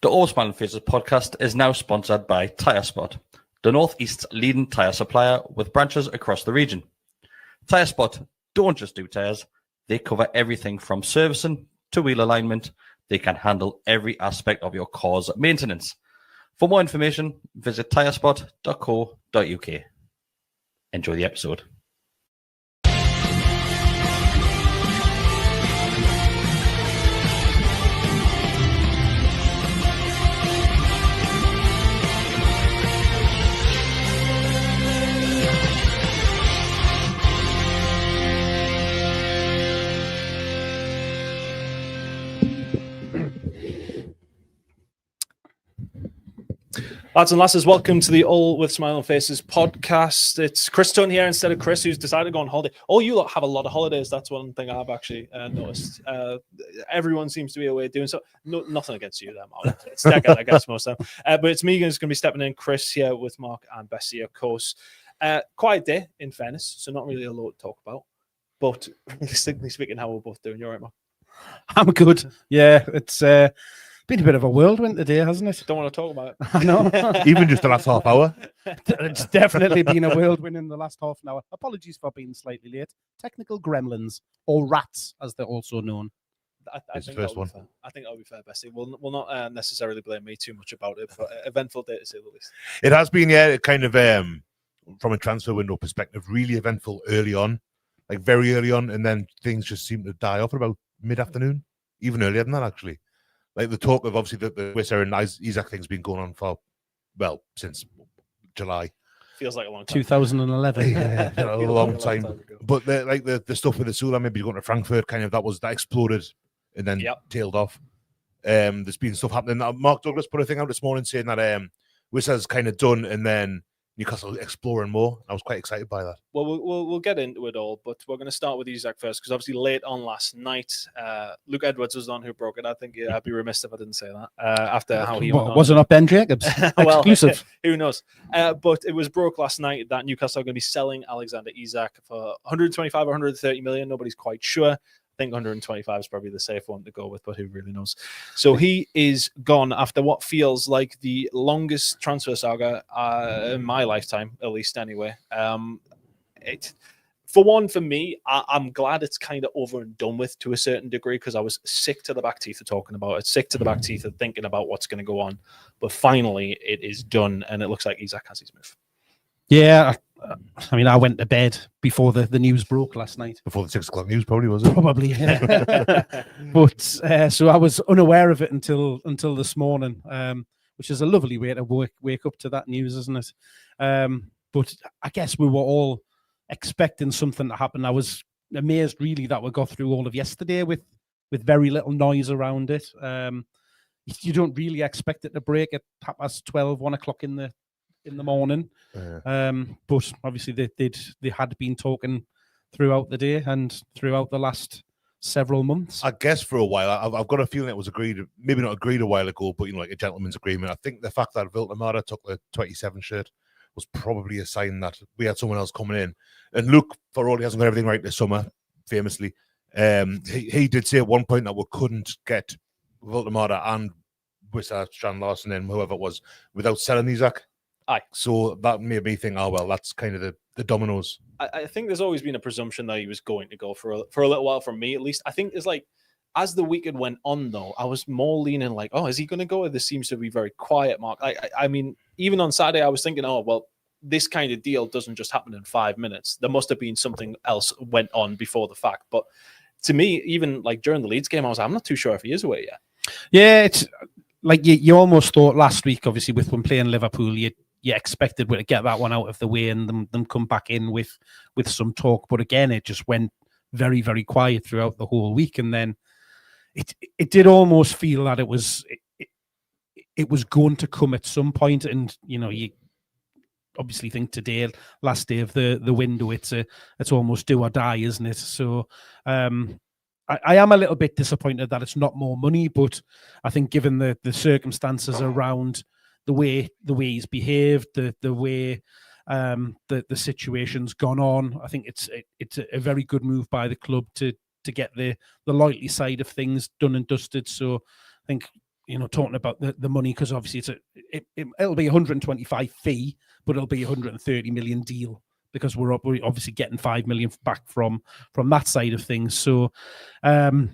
The All Smiling Faces podcast is now sponsored by Tyre Spot, the Northeast's leading tyre supplier with branches across the region. Tyre Spot don't just do tyres, they cover everything from servicing to wheel alignment. They can handle every aspect of your car's maintenance. For more information, visit tyrespot.co.uk. Enjoy the episode. Lads and lasses, welcome to the All with Smiling Faces podcast. It's Chris Tunn here instead of Chris, who's decided to go on holiday. Oh, you lot have a lot of holidays. That's one thing I've actually noticed. Everyone seems to be away doing so. No, nothing against you, there, Mark. It's Deckard, I guess, most of them. But it's me who's going to be stepping in. Chris here with Mark and Bessie, of course. Quiet day, in fairness, so not really a lot to talk about. But distinctly speaking, how we're both doing. You all right, Mark? I'm good. Yeah, it's been a bit of a whirlwind today, hasn't it? Don't want to talk about it. I know. Even just the last half hour. It's definitely been a whirlwind in the last half an hour. Apologies for being slightly late. Technical gremlins, or rats, as they're also known. I think the first one. I think that'll be fair, Bessie. We'll not necessarily blame me too much about it, but eventful day to say the least. It has been, yeah, kind of from a transfer window perspective, really eventful early on, like very early on, and then things just seem to die off at about mid-afternoon, even earlier than that, actually. Like the talk of obviously the Wizard and Isaac thing's been going on for, well, since July. Feels like a long time. 2011. Yeah, a long time. But the stuff with the Sula, maybe going to Frankfurt, kind of that exploded and then tailed off. There's been stuff happening. Mark Douglas put a thing out this morning saying that Wizard's kind of done, and then Newcastle exploring more. I was quite excited by that. Well, we'll get into it all, but we're going to start with Isaac first, because obviously late on last night, Luke Edwards was the one who broke it. I think I'd be remiss if I didn't say that. After how he wasn't up Ben Jacobs exclusive. Who knows? But it was broke last night that Newcastle are going to be selling Alexander Isak for 125 or 130 million. Nobody's quite sure. I think 125 is probably the safe one to go with, but who really knows? So he is gone after what feels like the longest transfer saga in my lifetime, at least anyway. For me, I'm glad it's kind of over and done with to a certain degree, because I was sick to the back teeth of talking about it, sick to the back teeth of thinking about what's going to go on. But finally, it is done, and it looks like Isak has his move. Yeah, I mean, I went to bed before the news broke last night. Before the 6 o'clock news, probably, was it? Probably, yeah. But so I was unaware of it until this morning, which is a lovely way to wake up to that news, isn't it? But I guess we were all expecting something to happen. I was amazed, really, that we got through all of yesterday with very little noise around it. You don't really expect it to break at 12:30, 1 o'clock in the morning, but obviously they had been talking throughout the day and throughout the last several months. I guess for a while, I've got a feeling it was agreed, maybe not agreed a while ago, but like a gentleman's agreement. I think the fact that Viltemata took the 27 shirt was probably a sign that we had someone else coming in. And Luke, for all he hasn't got everything right this summer, famously, he did say at one point that we couldn't get Viltemata and Wissa, Strand Larson, and whoever it was without selling Isaac. Aye. So that made me think, oh, well, that's kind of the dominoes. I think there's always been a presumption that he was going to go for a little while, from me at least. I think it's like, as the weekend went on, though, I was more leaning like, oh, is he going to go? This seems to be very quiet, Mark. I mean, even on Saturday, I was thinking, oh, well, this kind of deal doesn't just happen in 5 minutes. There must have been something else went on before the fact. But to me, even like during the Leeds game, I was like, I'm not too sure if he is away yet. Yeah, it's like you almost thought last week, obviously, with when playing Liverpool, you expected to get that one out of the way and them come back in with some talk. But again, it just went very, very quiet throughout the whole week. And then it did almost feel that it was going to come at some point. And, you know, you obviously think today, last day of the window, it's almost do or die, isn't it? So I am a little bit disappointed that it's not more money, but I think given the circumstances around the way he's behaved, the way the situation's gone on, I think it's a very good move by the club to get the loyalty side of things done and dusted. So I think talking about the money, because obviously it'll be 125 fee, but it'll be 130 million deal, because we're obviously getting 5 million back from that side of things. So it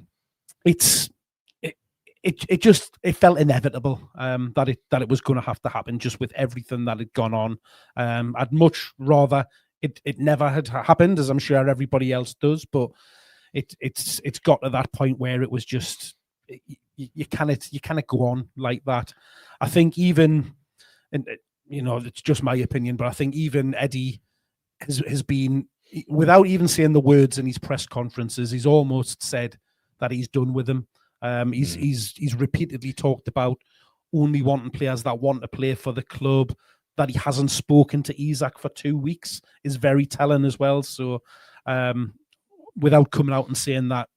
felt inevitable that it was going to have to happen, just with everything that had gone on. I'd much rather it never had happened, as I'm sure everybody else does, but it's got to that point where it was just you cannot go on like that. I think even, and it's just my opinion, but I think even Eddie has been, without even saying the words in his press conferences, he's almost said that he's done with them. He's repeatedly talked about only wanting players that want to play for the club. That he hasn't spoken to Isak for 2 weeks is very telling as well. So without coming out and saying that,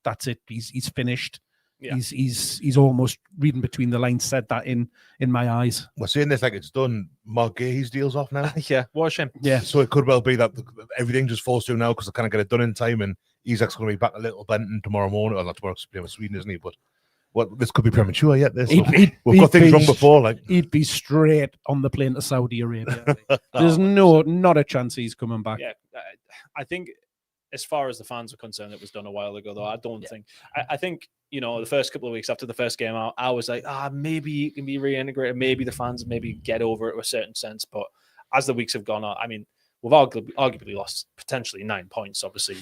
that's it, he's finished. Yeah. He's almost, reading between the lines, said that in my eyes. We're saying this like it's done. Mark Gahey's deal's off now. Yeah, what a shame. Yeah. So it could well be that everything just falls through now because they can't get it done in time, and Isak's going to be back a Little Benton tomorrow morning. Well, not tomorrow, because he's playing with Sweden, isn't he? But this could be premature yet. We've got things wrong before. Like, he'd be straight on the plane to Saudi Arabia. There's not a chance he's coming back. Yeah, I think as far as the fans are concerned, it was done a while ago, though. I don't think. I think, the first couple of weeks after the first game out, I was like, maybe he can be reintegrated. Maybe the fans maybe get over it to a certain sense. But as the weeks have gone on, I mean, we've arguably lost potentially 9 points, obviously.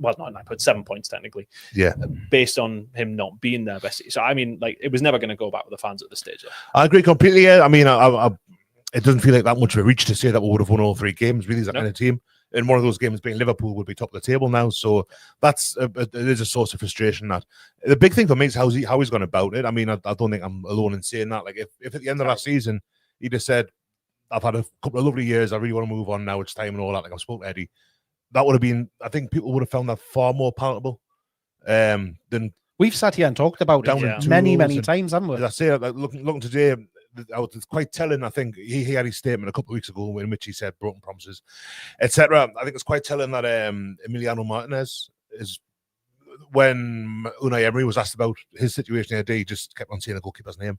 Not 9 points, 7 points technically. Yeah. Based on him not being there, Besty. So, I mean, it was never going to go back with the fans at this stage. I agree completely. Yeah. I mean, it doesn't feel like that much of a reach to say that we would have won all 3 games, really, as that kind of team. And one of those games being Liverpool would be top of the table now. So it is a source of frustration. That the big thing for me is how he's gone about it. I mean, I don't think I'm alone in saying that. Like, if at the end of last season, he just said, I've had a couple of lovely years, I really want to move on now, it's time and all that. Like, I've spoken to Eddie. That would have been, I think people would have found that far more palatable than we've sat here and talked about it many times, haven't we? As I say, like, looking today, it's quite telling. I think he had his statement a couple of weeks ago in which he said broken promises, etc. I think it's quite telling that Emiliano Martinez is, when Unai Emery was asked about his situation the other day, he just kept on saying the goalkeeper's name.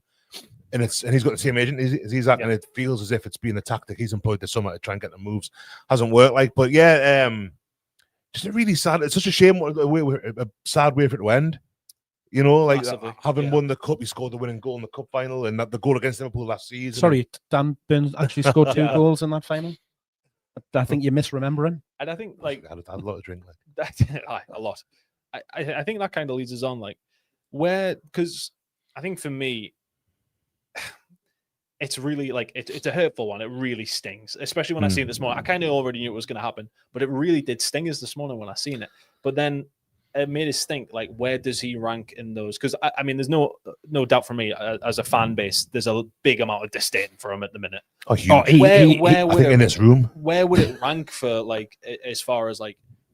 And he's got the same agent as he's at, and it feels as if it's been a tactic he's employed this summer to try and get the moves. Hasn't worked, but just a really sad. It's such a shame, a sad way for it to end. Having won the cup, he scored the winning goal in the cup final, and the goal against Liverpool last season. Sorry, Dan Burns actually scored 2 goals in that final. I think you're misremembering. And I think I had a lot of drink. A lot. I think that kind of leads us on, because I think for me, it's really it's a hurtful one. It really stings, especially when I seen it this morning. I kind of already knew it was going to happen, but it really did sting us this morning when I seen it. But then it made us think, where does he rank in those? Because I mean, there's no doubt for me as a fan base, there's a big amount of disdain for him at the minute. I think in this room, where would it rank for as far as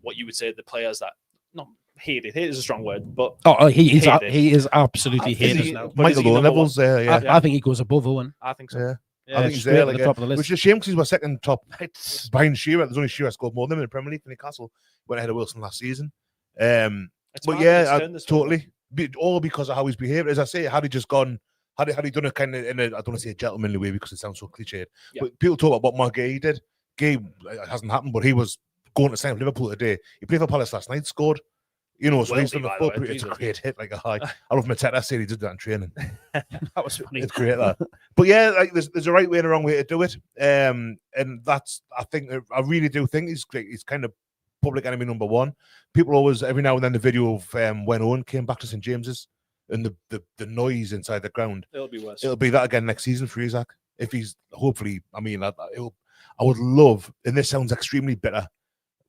what you would say the players that not hated? Hate is a strong word, but he is absolutely hated now. Michael Owen levels there. Yeah, I think he goes above Owen. I think so. Yeah. I think he's there, at the top of the list. Which is a shame because he was second top behind Shearer. There's only Shearer scored more than him in the Premier League for Newcastle. Went ahead of Wilson last season. Totally. All because of how he's behaved. As I say, had he just gone, had he done a kind of, I don't want to say a gentlemanly way because it sounds so cliched, but people talk about what Mark Gahey did. Gahey, it hasn't happened, but he was going to sign for Liverpool today. He played for Palace last night, scored. So he's done the full. It's a great hit, like a high. I love Mateta said he did that in training. That was funny. It's great that. But there's a right way and a wrong way to do it. And that's, I really do think he's kind of public enemy number one. People always, every now and then, the video of when Owen came back to St James's and the noise inside the ground. It'll be worse. It'll be that again next season for Isak. If he's hopefully, I would love, and this sounds extremely bitter,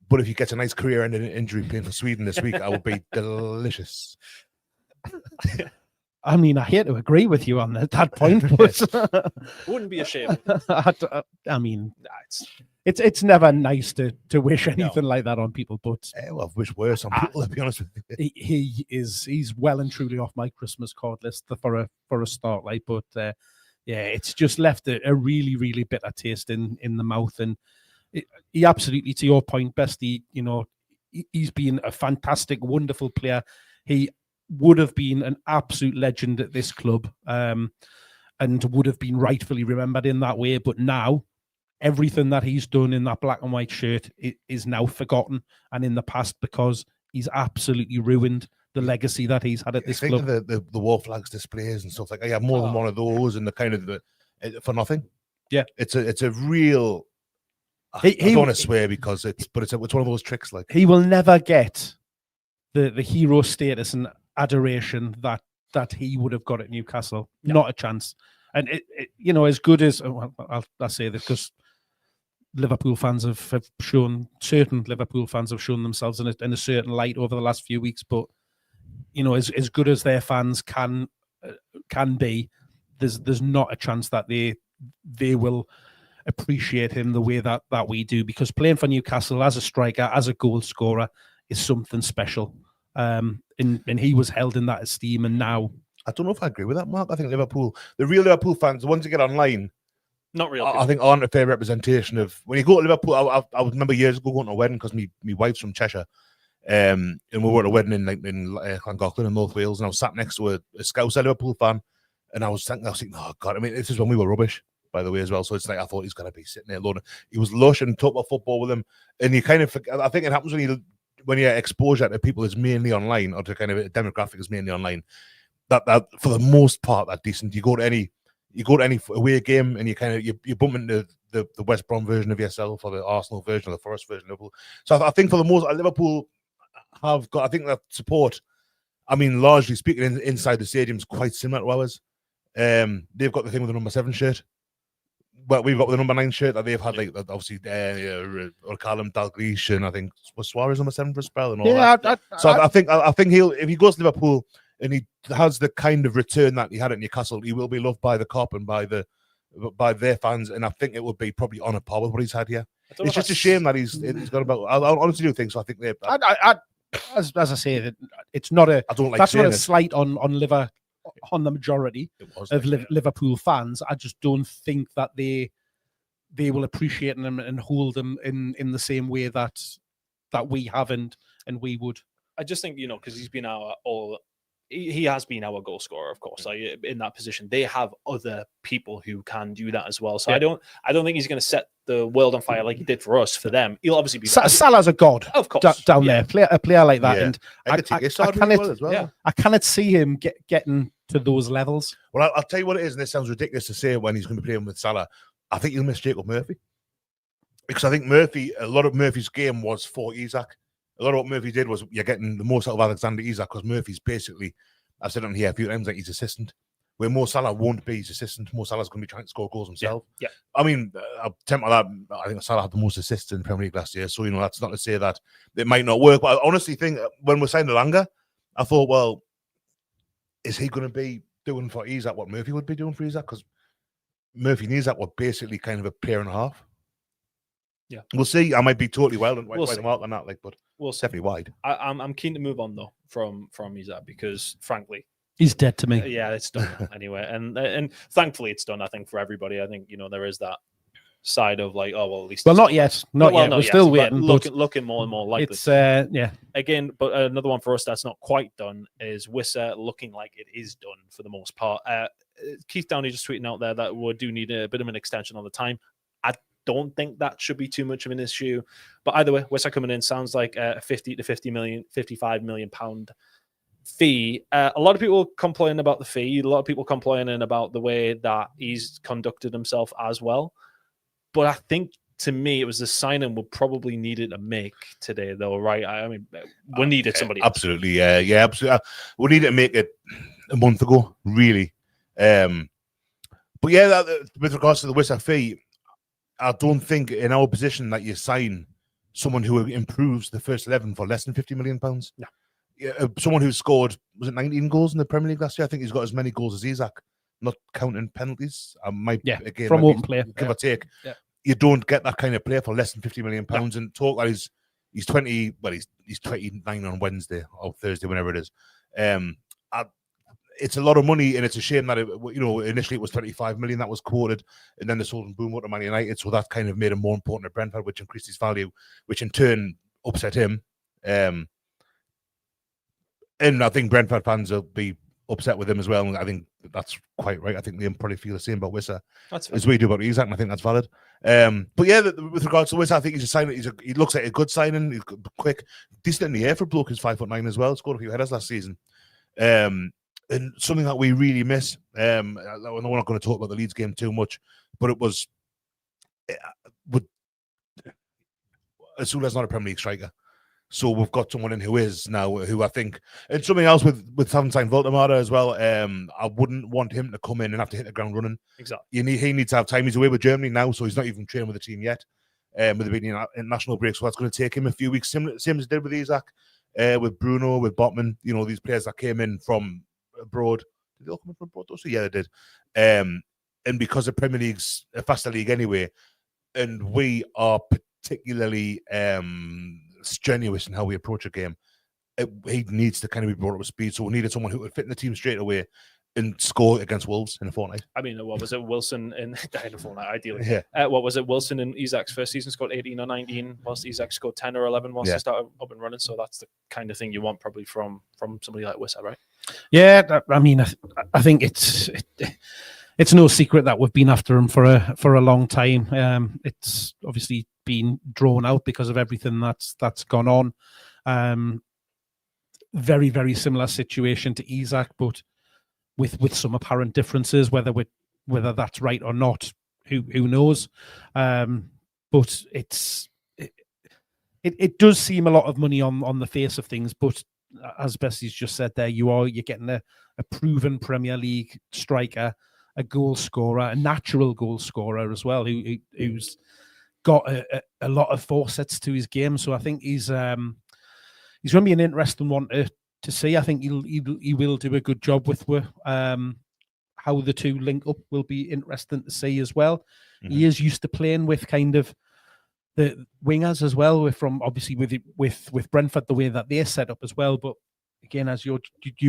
but if he gets a nice career and an injury playing for Sweden this week, I would be delicious. I mean, I hate to agree with you on that point, but wouldn't be ashamed. I mean, it's never nice to wish anything like that on people, but I've wished worse on people. To be honest with you, he's well and truly off my Christmas card list for a start. But it's just left a really, really bitter taste in the mouth, and he absolutely, to your point, Besty, he's been a fantastic, wonderful player. He would have been an absolute legend at this club, and would have been rightfully remembered in that way. But now, everything that he's done in that black and white shirt is now forgotten and in the past, because he's absolutely ruined the legacy that he's had at this club. Think of the war flags displays and stuff like that. You have more than one of those, and the kind of for nothing. Yeah, it's a real. I don't want to swear because it's one of those tricks. Like, he will never get the hero status and adoration that he would have got at Newcastle. No. Not a chance. And it as good as I'll say this because Liverpool fans have shown, certain Liverpool fans have shown themselves in a certain light over the last few weeks. But as good as their fans can be, there's not a chance that they will appreciate him the way that we do, because playing for Newcastle as a striker, as a goal scorer, is something special. And he was held in that esteem, and now I don't know if I agree with that, Mark. I think the real Liverpool fans, the ones who get online, not real. I think aren't a fair representation of when you go to Liverpool. I remember years ago going to a wedding because my wife's from Cheshire, and we were at a wedding in Llangollen in North Wales, and I was sat next to a Scouse Liverpool fan, and I was thinking, oh God, I mean, this is when we were rubbish, by the way, as well. So it's like I thought he's gonna be sitting there alone. He was lush and talk about football with him, and you kind of forget. I think it happens when your exposure to people is mainly online, or to kind of a demographic is mainly online. That for the most part, that decent. You go to any away game, and you bump into the West Brom version of yourself, or the Arsenal version, or the Forest version of Liverpool. So I think for the most, Liverpool have got. I think that support. I mean, largely speaking, inside the stadium is quite similar to ours. They've got the thing with the number 7 shirt. Well, we've got the number 9 shirt that they've had, like obviously, or Callum Dalglish, and I think was Suarez number 7 for a spell and all that. I think if he goes to Liverpool and he has the kind of return that he had at Newcastle, he will be loved by the cop and by their fans, and I think it would be probably on a par with what he's had here. It's just a shame that he's got about. I honestly do think so. I think they. As I say, that it's not a. I don't like that's not a it. slight on the majority of Liverpool fans. I just don't think that they will appreciate him and hold him in the same way that we haven't and we would. I just think because he's been he has been our goal scorer, of course. In that position, they have other people who can do that as well. So yeah. I don't think he's going to set the world on fire like he did for us. For them, he'll obviously be. Salah's a god, of course, down there. A player like that, and I cannot see him getting to those levels. Well, I'll tell you what it is, and this sounds ridiculous to say when he's going to be playing with Salah. I think he'll miss Jacob Murphy, because I think a lot of Murphy's game was for Isak. A lot of what Murphy did was you're getting the most out of Alexander Isak, because Murphy's basically, I've said on here a few times, like his assistant. Where Mo Salah won't be his assistant. Mo Salah's going to be trying to score goals himself. Yeah. I mean, I'll temper that. I think Salah had the most assists in the Premier League last year. So, that's not to say that it might not work. But I honestly think when we signed Elanga, I thought, well, is he going to be doing for Isak what Murphy would be doing for Isak? Because Murphy and Isak were basically kind of a pair and a half. Yeah, we'll see. I might be totally wild and wide the mark on that, but we'll see. Definitely wide. I'm keen to move on though from Isak, because frankly, he's dead to me. Yeah, it's done anyway, and thankfully it's done. I think for everybody, I think there is that side of like, oh well, at least. Well, not yet. We're still waiting. Looking more and more likely. It's again, but another one for us that's not quite done is Wissa looking like it is done for the most part. Keith Downey just tweeting out there that we do need a bit of an extension on the time. I don't think that should be too much of an issue, but either way, Wissa coming in sounds like a 55 million pound fee. A lot of people complain about the fee. A lot of people complaining about the way that he's conducted himself as well. But I think, to me, it was the signing we probably needed to make today, though, right? I mean, we needed somebody else. Absolutely, yeah, absolutely. We needed to make it a month ago, really. But yeah, with regards to the Wissa fee, I don't think in our position that you sign someone who improves the first 11 for less than £50 million. No. Someone who scored, was it 19 goals in the Premier League last year? I think he's got as many goals as Isak, not counting penalties. From open play, give or take. Yeah. You don't get that kind of player for less than £50 million. And talk like he's 20. Well, he's 29 on Wednesday or Thursday, whenever it is. It's a lot of money, and it's a shame that initially it was 25 million that was quoted, and then they sold him boom out to Man United, so that kind of made him more important at Brentford, which increased his value, which in turn upset him. And And I think Brentford fans will be upset with him as well. And I think that's quite right. I think they probably feel the same about Wissa as we do about Isak, and I think that's valid. But yeah, with regards to Wissa, I think he's a signing. He looks like a good signing. He's quick, decent in the air for a bloke who's 5'9" as well. Scored a few headers last season. And something that we really miss. We're not going to talk about the Leeds game too much, but it was. Asula's not a Premier League striker. So we've got someone in who is now, who I think, and something else with having signed Voltemata as well. I wouldn't want him to come in and have to hit the ground running. Exactly. He needs to have time. He's away with Germany now, so he's not even training with the team yet. With the big international break, so that's going to take him a few weeks. Same as it did with Isak, with Bruno, with Botman. You know, these players that came in from abroad. Did they all come in from abroad? So yeah, they did. And because the Premier League's a faster league anyway, and we are particularly strenuous in how we approach a game, he needs to kind of be brought up to speed. So we needed someone who would fit in the team straight away and score against Wolves in a fortnight. I mean, what was it? Wilson in a fortnight, ideally. Yeah. What was it? Wilson in Isak's first season scored 18 or 19, whilst Isak scored 10 or 11 once he started up and running. So that's the kind of thing you want probably from somebody like Wissa, right? Yeah, I mean, I think it's no secret that we've been after him for a long time. It's obviously been drawn out because of everything that's gone on. Very, very similar situation to Isak, but with some apparent differences. Whether that's right or not, who knows? But it does seem a lot of money on the face of things. But as Besty's just said there, you're getting a proven Premier League striker, a goal scorer, a natural goal scorer as well, who's got a lot of facets to his game. So I think he's going to be an interesting one to see. I think he will do a good job with how the two link up. Will be interesting to see as well. Mm-hmm. He is used to playing with kind of the wingers as well, from obviously with Brentford, the way that they're set up as well. But again, as you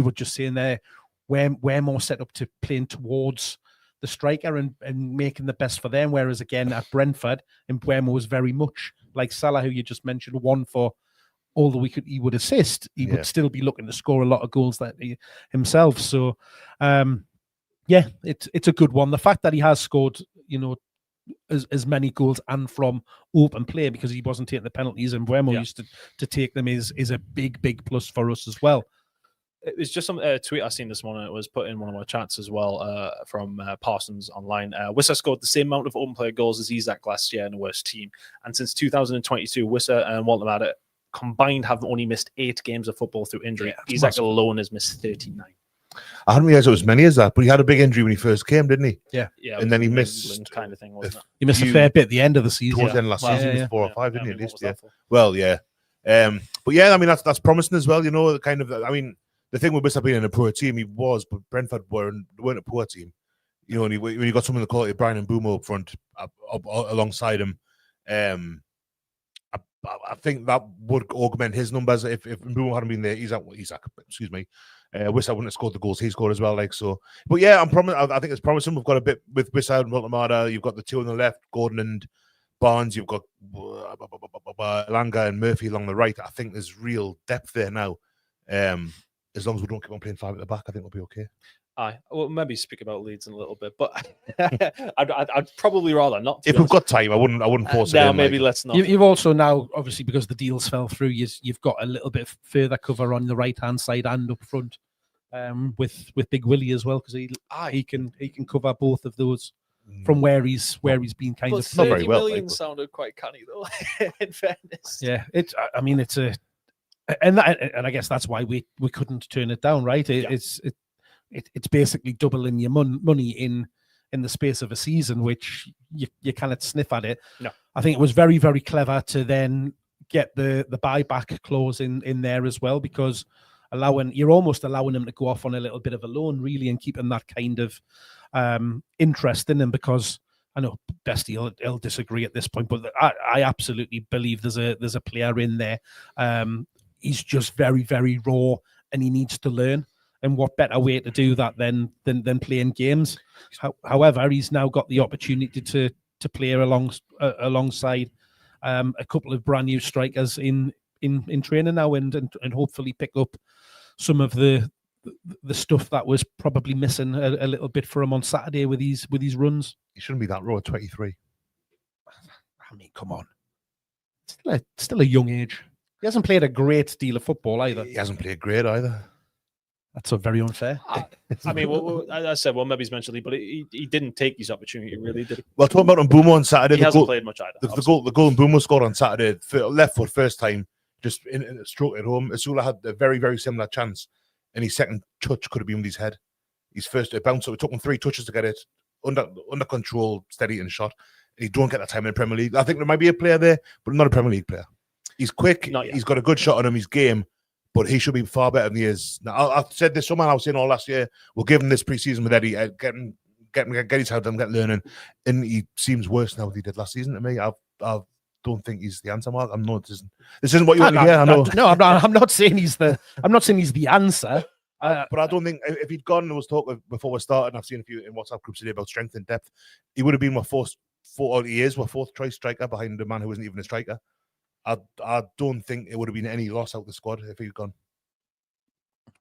were just saying there, we're more set up to playing towards the striker and making the best for them. Whereas again at Brentford, Mbeumo was very much like Salah, who you just mentioned, one for although he would assist, he would still be looking to score a lot of goals himself. So it's a good one. The fact that he has scored, as many goals and from open play, because he wasn't taking the penalties and Mbeumo used to take them, is a big plus for us as well. It was just some tweet I seen this morning. It was put in one of our chats as well from Parsons online. Wissa scored the same amount of open play goals as Isak last year in the worst team. And since 2022, Wissa and Voltemata combined have only missed 8 games of football through injury. Isak alone has missed 39. I hadn't realised it was many as that, but he had a big injury when he first came, didn't he? Yeah. And then he missed England kind of thing, wasn't it? He missed a fair bit at the end of the season. Towards the end of last season, he missed 4 or 5, didn't he? At least, Well, yeah. But yeah, I mean that's promising as well. Kind of. I mean, the thing with Wissa being in a poor team, he was, but Brentford weren't a poor team. And when you got someone the quality of Brian and Mbeumo up front, alongside him, I think that would augment his numbers. If Mbeumo hadn't been there, Isak, excuse me, Wissa wouldn't have scored the goals he scored as well. But yeah, I think it's promising. We've got a bit with Wissa and Voltemata. You've got the two on the left, Gordon and Barnes. You've got Langa and Murphy along the right. I think there's real depth there now. As long as we don't keep on playing 5 at the back, I think we'll be okay. Well, maybe speak about Leeds in a little bit, but I'd probably rather not. If we've got time, I wouldn't force it. No, maybe let's not. You've also now, obviously, because the deals fell through, you've got a little bit further cover on the right hand side and up front, with Big Willie as well, because he can cover both of those from where he's been kind of not very well. 30 million sounded quite canny though. In fairness, yeah. I mean, it's a. And I guess that's why we couldn't turn it down, right? It's basically doubling your money in the space of a season, which you cannot sniff at it. No, I think it was very, very clever to then get the buyback clause in there as well, because you're almost allowing him to go off on a little bit of a loan, really, and keeping that kind of interest in him. Because I know Besty he'll disagree at this point, but I absolutely believe there's a player in there. He's just very, very raw, and he needs to learn. And what better way to do that than playing games? However, he's now got the opportunity to play alongside a couple of brand new strikers in training now, and hopefully pick up some of the stuff that was probably missing a little bit for him on Saturday with these runs. He shouldn't be that raw at 23. I mean, come on. Still a young age. He hasn't played a great deal of football either. He hasn't played great either. That's very unfair. I mean, as I said, maybe he's mentally, but he didn't take his opportunity, really, did he? Well, talking about Mbeumo on Saturday, He hasn't played much either. The goal Mbeumo scored on Saturday, left foot first time, just in a stroke at home. Azula had a very, very similar chance, and his second touch could have been with his head. His first bounce, it took him 3 touches to get it under control, steady and shot. And he don't get that time in the Premier League. I think there might be a player there, but not a Premier League player. He's quick. He's got a good shot on him. He's game. But he should be far better than he is. Now, I said this, someone I was saying all last year, we'll give him this pre-season with Eddie, get his head down, get learning. And he seems worse now than he did last season to me. I don't think he's the answer, Mark. This isn't what you want to hear. I know. No, I'm not saying he's the answer. But I don't think if he'd gone and was talking before we started, and I've seen a few in WhatsApp groups today about strength and depth, he would have been my fourth choice striker behind a man who isn't even a striker. I don't think it would have been any loss out the squad if he'd gone.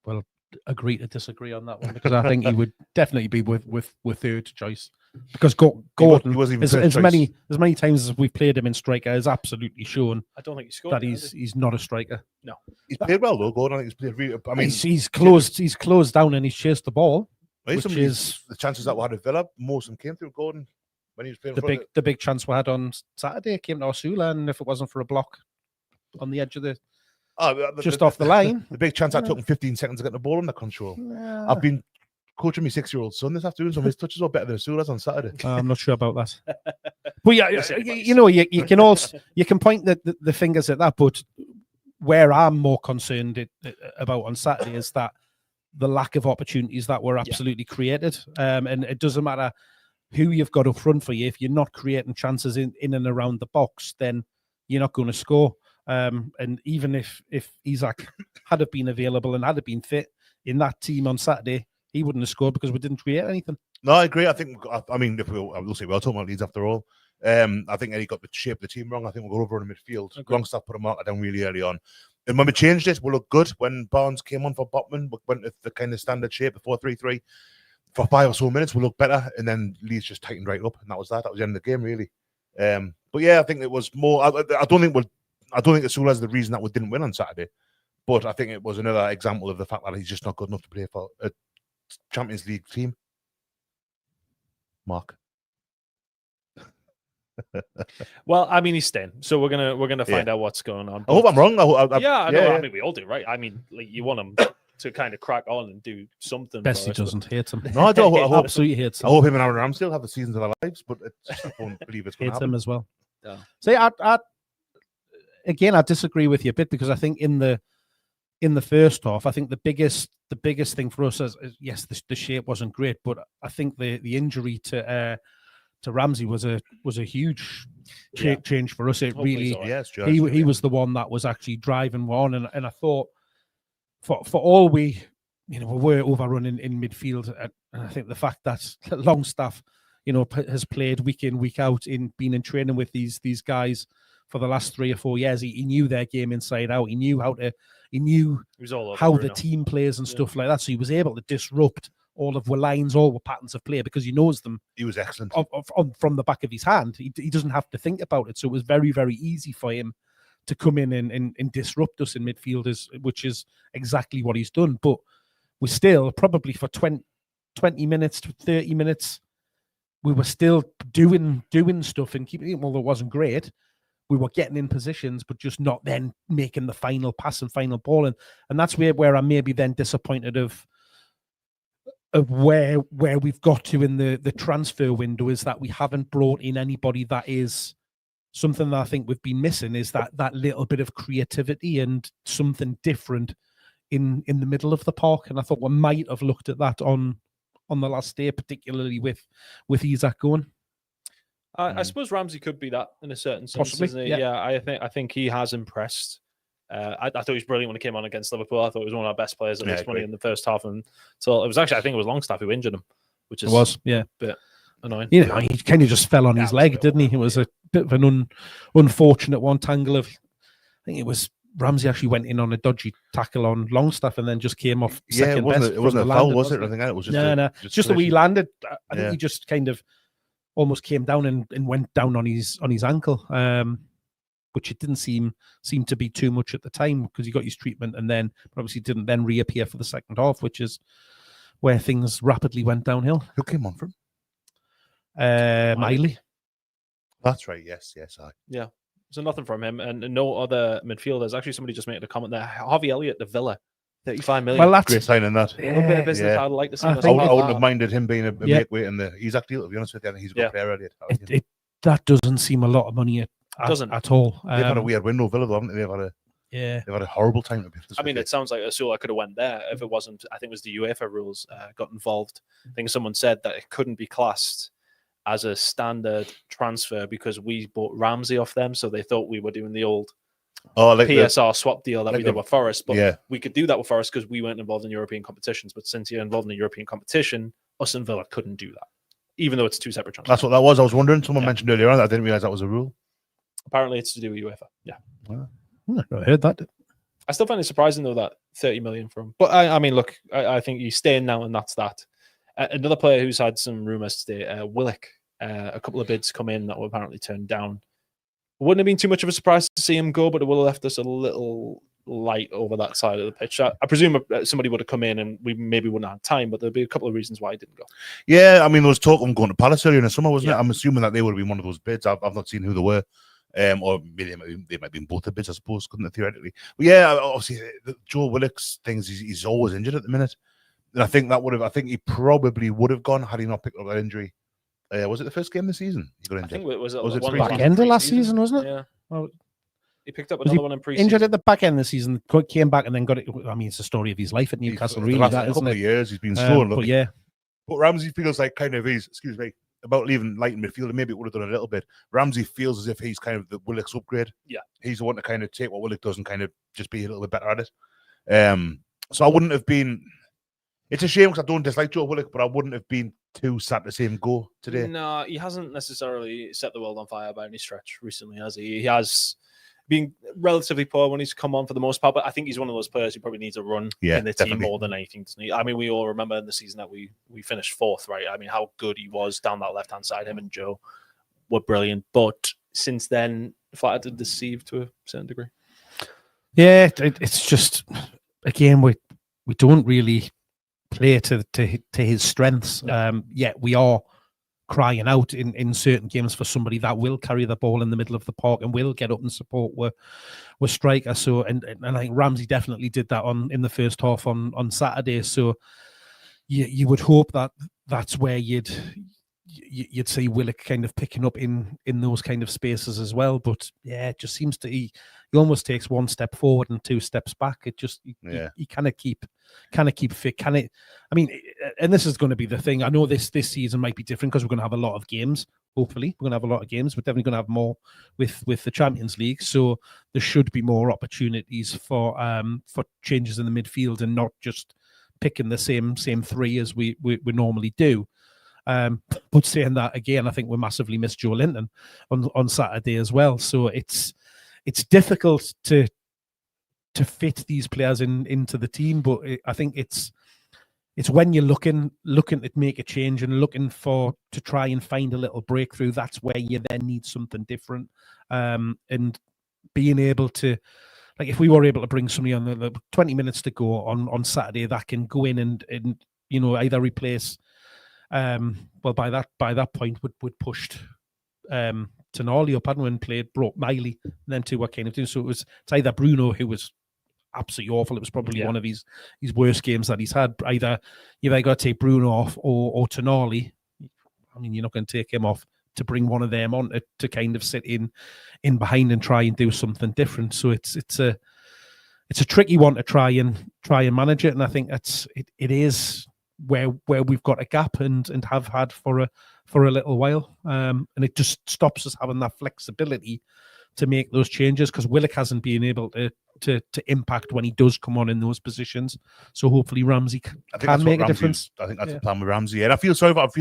Well, agree to disagree on that one, because I think he would definitely be with third choice. Because Gordon, he wasn't as even many times as we've played him in striker, has absolutely shown. I don't think he scored that he's not a striker. No, he's played well though. Gordon, I think he's played really. I mean, he's closed down and he's chased the ball. Which is the chances that we had at Villa. Most of them came through Gordon. When he was playing the big chance we had on Saturday came to Osula, and if it wasn't for a block on the edge of the off the line, the big chance that took him 15 seconds to get the ball under control. I've been coaching my 6-year-old son this afternoon, so his touches were better than Osula's on Saturday. I'm not sure about that, but yeah, you can point the fingers at that, but where I'm more concerned about on Saturday is that the lack of opportunities that were absolutely created, and it doesn't matter who you've got up front for you. If you're not creating chances in and around the box, then you're not going to score. And even if Isak had have been available and had have been fit in that team on Saturday, he wouldn't have scored because we didn't create anything. No, I agree. I mean, if we'll see, we're talking about Leeds after all. I think Eddie got the shape of the team wrong. I think we'll go over in the midfield. Okay. Longstaff put a marker down really early on. And when we changed it, we looked good. When Barnes came on for Botman, we went with the kind of standard shape, the 4-3-3. For 5 or so minutes, we looked better, and then Leeds just tightened right up, and that was that. That was the end of the game, really. But yeah, I think it was more. I don't think Asula is the reason that we didn't win on Saturday, but I think it was another example of the fact that he's just not good enough to play for a Champions League team. Mark. Well, I mean, he's staying, so we're gonna find out what's going on. I hope I'm wrong. I know. I mean, we all do, right? I mean, like, you want him to kind of crack on and do something. Besty doesn't hate him. No, I don't. I hope, absolutely hates him. I hope him and Aaron Ramsdale have the seasons of their lives, but I don't believe it's going to happen. Him as well. Yeah. So I disagree with you a bit, because I think in the first half, I think the biggest thing for us is yes, the shape wasn't great, but I think the injury to Ramsey was a huge change for us. It really, he was the one that was actually driving one, and I thought for all we were overrunning in midfield, and I think the fact that Longstaff has played week in, week out, been in training with these guys for the last 3 or 4 years. He knew their game inside out. He knew how the team plays and stuff like that. So he was able to disrupt all of the lines, all the patterns of play, because he knows them. He was excellent from the back of his hand. He doesn't have to think about it. So it was very, very easy for him to come in and disrupt us in midfield, which is exactly what he's done. But we still, probably for 20 minutes to 30 minutes, we were still doing stuff and keeping it. Well, it wasn't great. We were getting in positions, but just not then making the final pass and final ball. And that's where I'm maybe then disappointed of where we've got to in the transfer window, is that we haven't brought in anybody that is something that I think we've been missing, is that little bit of creativity and something different in the middle of the park. And I thought we might have looked at that on the last day, particularly with Isak going. I suppose Ramsey could be that in a certain sense. Possibly, isn't he? Yeah. I think he has impressed. I thought he was brilliant when he came on against Liverpool. I thought he was one of our best players at this point in the first half. And so it was actually, I think it was Longstaff who injured him, which is a bit annoying. He kind of just fell on his leg, didn't he? It was a bit of an unfortunate one tangle of, I think it was Ramsey actually went in on a dodgy tackle on Longstaff and then just came off second it wasn't, best. it wasn't a from the foul, landing, was it? I wasn't think it was just no. Just the way he collision. landed. I think he just kind of almost came down and went down on his ankle, which it didn't seem to be too much at the time because he got his treatment and then obviously didn't then reappear for the second half, which is where things rapidly went downhill. Who came on from? Miley. That's right. Yes. Yeah. So nothing from him and no other midfielders. Actually, somebody just made a comment there. Harvey Elliott to Villa, 35 million. Well, that's Great signing that. a little bit of business. Yeah. I'd like to see. I him as think well. I wouldn't have minded him being a Yeah. make-weight in the Isaac deal, to be honest with you. I think he's a good player, Elliott. That doesn't seem a lot of money Doesn't. at all. They've had a weird window, Villa, though, haven't they? They've had a horrible time. I mean, it sounds like Asula could have went there if it wasn't. I think it was the UEFA rules got involved. I think someone said that it couldn't be classed as a standard transfer because we bought Ramsey off them, so they thought we were doing the old PSR swap deal that we did with Forest. But we could do that with Forest because we weren't involved in European competitions. But since you're involved in a European competition, us and Villa couldn't do that, even though it's two separate transfers. That's what that was. I was wondering. Someone mentioned earlier on that. I didn't realize that was a rule. Apparently, it's to do with UEFA. Yeah, I heard that. I still find it surprising though that 30 million from. But I mean, look, I think he's staying now, and that's that. Another player who's had some rumours today, Willock. A couple of bids come in that were apparently turned down. Wouldn't have been too much of a surprise to see him go, but it would have left us a little light over that side of the pitch. I presume somebody would have come in and we maybe wouldn't have time, but there'd be a couple of reasons why he didn't go. Yeah, I mean, there was talk of him going to Palace earlier in the summer, wasn't it? I'm assuming that they would have been one of those bids. I've not seen who they were. Or maybe they might have been both the bids, I suppose, couldn't it, theoretically? But yeah, obviously, Joe Willock's things, he's always injured at the minute. And I think he probably would have gone had he not picked up that injury. Was it the first game of the season? He got injured. I think was it back end of last season, wasn't it? Yeah. Well, he picked up another one in pre-season. Injured at the back end of the season, came back and then got it. I mean, it's the story of his life at Newcastle, really. The last that, couple isn't of it? years, he's been slow. But yeah. But Ramsey feels like kind of about leaving light in midfield, and maybe it would have done a little bit. Ramsey feels as if he's kind of the Willock's upgrade. Yeah. He's the one to kind of take what Willock does and kind of just be a little bit better at it. So I wouldn't have been. It's a shame because I don't dislike Joe Willock, but I wouldn't have been too sad to see him go today. No, he hasn't necessarily set the world on fire by any stretch recently, has he? He has been relatively poor when he's come on for the most part, but I think he's one of those players who probably needs a run in the team more than anything. I mean, we all remember in the season that we finished fourth, right? I mean, how good he was down that left-hand side. Him and Joe were brilliant, but since then, flattered and deceived to a certain degree. Yeah, it's just, again, we don't really play to his strengths. Yet we are crying out in certain games for somebody that will carry the ball in the middle of the park and will get up and support with striker. So and I think Ramsey definitely did that in the first half on Saturday. So you would hope that that's where you'd see Willock kind of picking up in those kind of spaces as well. But yeah, it just seems to he almost takes one step forward and two steps back. It just he kind of keep fit. I mean, and this is going to be the thing. I know this season might be different because we're going to have a lot of games. Hopefully, we're going to have a lot of games. We're definitely going to have more with the Champions League. So there should be more opportunities for changes in the midfield and not just picking the same three as we normally do. But saying that again, I think we massively missed Joe Linton on Saturday as well. So it's difficult to fit these players into the team, but I think it's when you're looking to make a change and looking to try and find a little breakthrough. That's where you then need something different, and being able to, like, if we were able to bring somebody on the 20 minutes to go on Saturday that can go in and either replace. Well, by that point, we'd pushed Tonali up, hadn't we, and brought Miley, and then two were kind of doing. So it's either Bruno, who was absolutely awful. It was probably one of his worst games that he's had. Either you've got to take Bruno off or Tonali. I mean, you're not going to take him off to bring one of them on to kind of sit in behind and try and do something different. So it's a tricky one to try and manage it, and I think it is where we've got a gap and have had for a little while, and it just stops us having that flexibility to make those changes because Willock hasn't been able to impact when he does come on in those positions. So hopefully Ramsey can make a difference. I think that's the plan with Ramsey, and I feel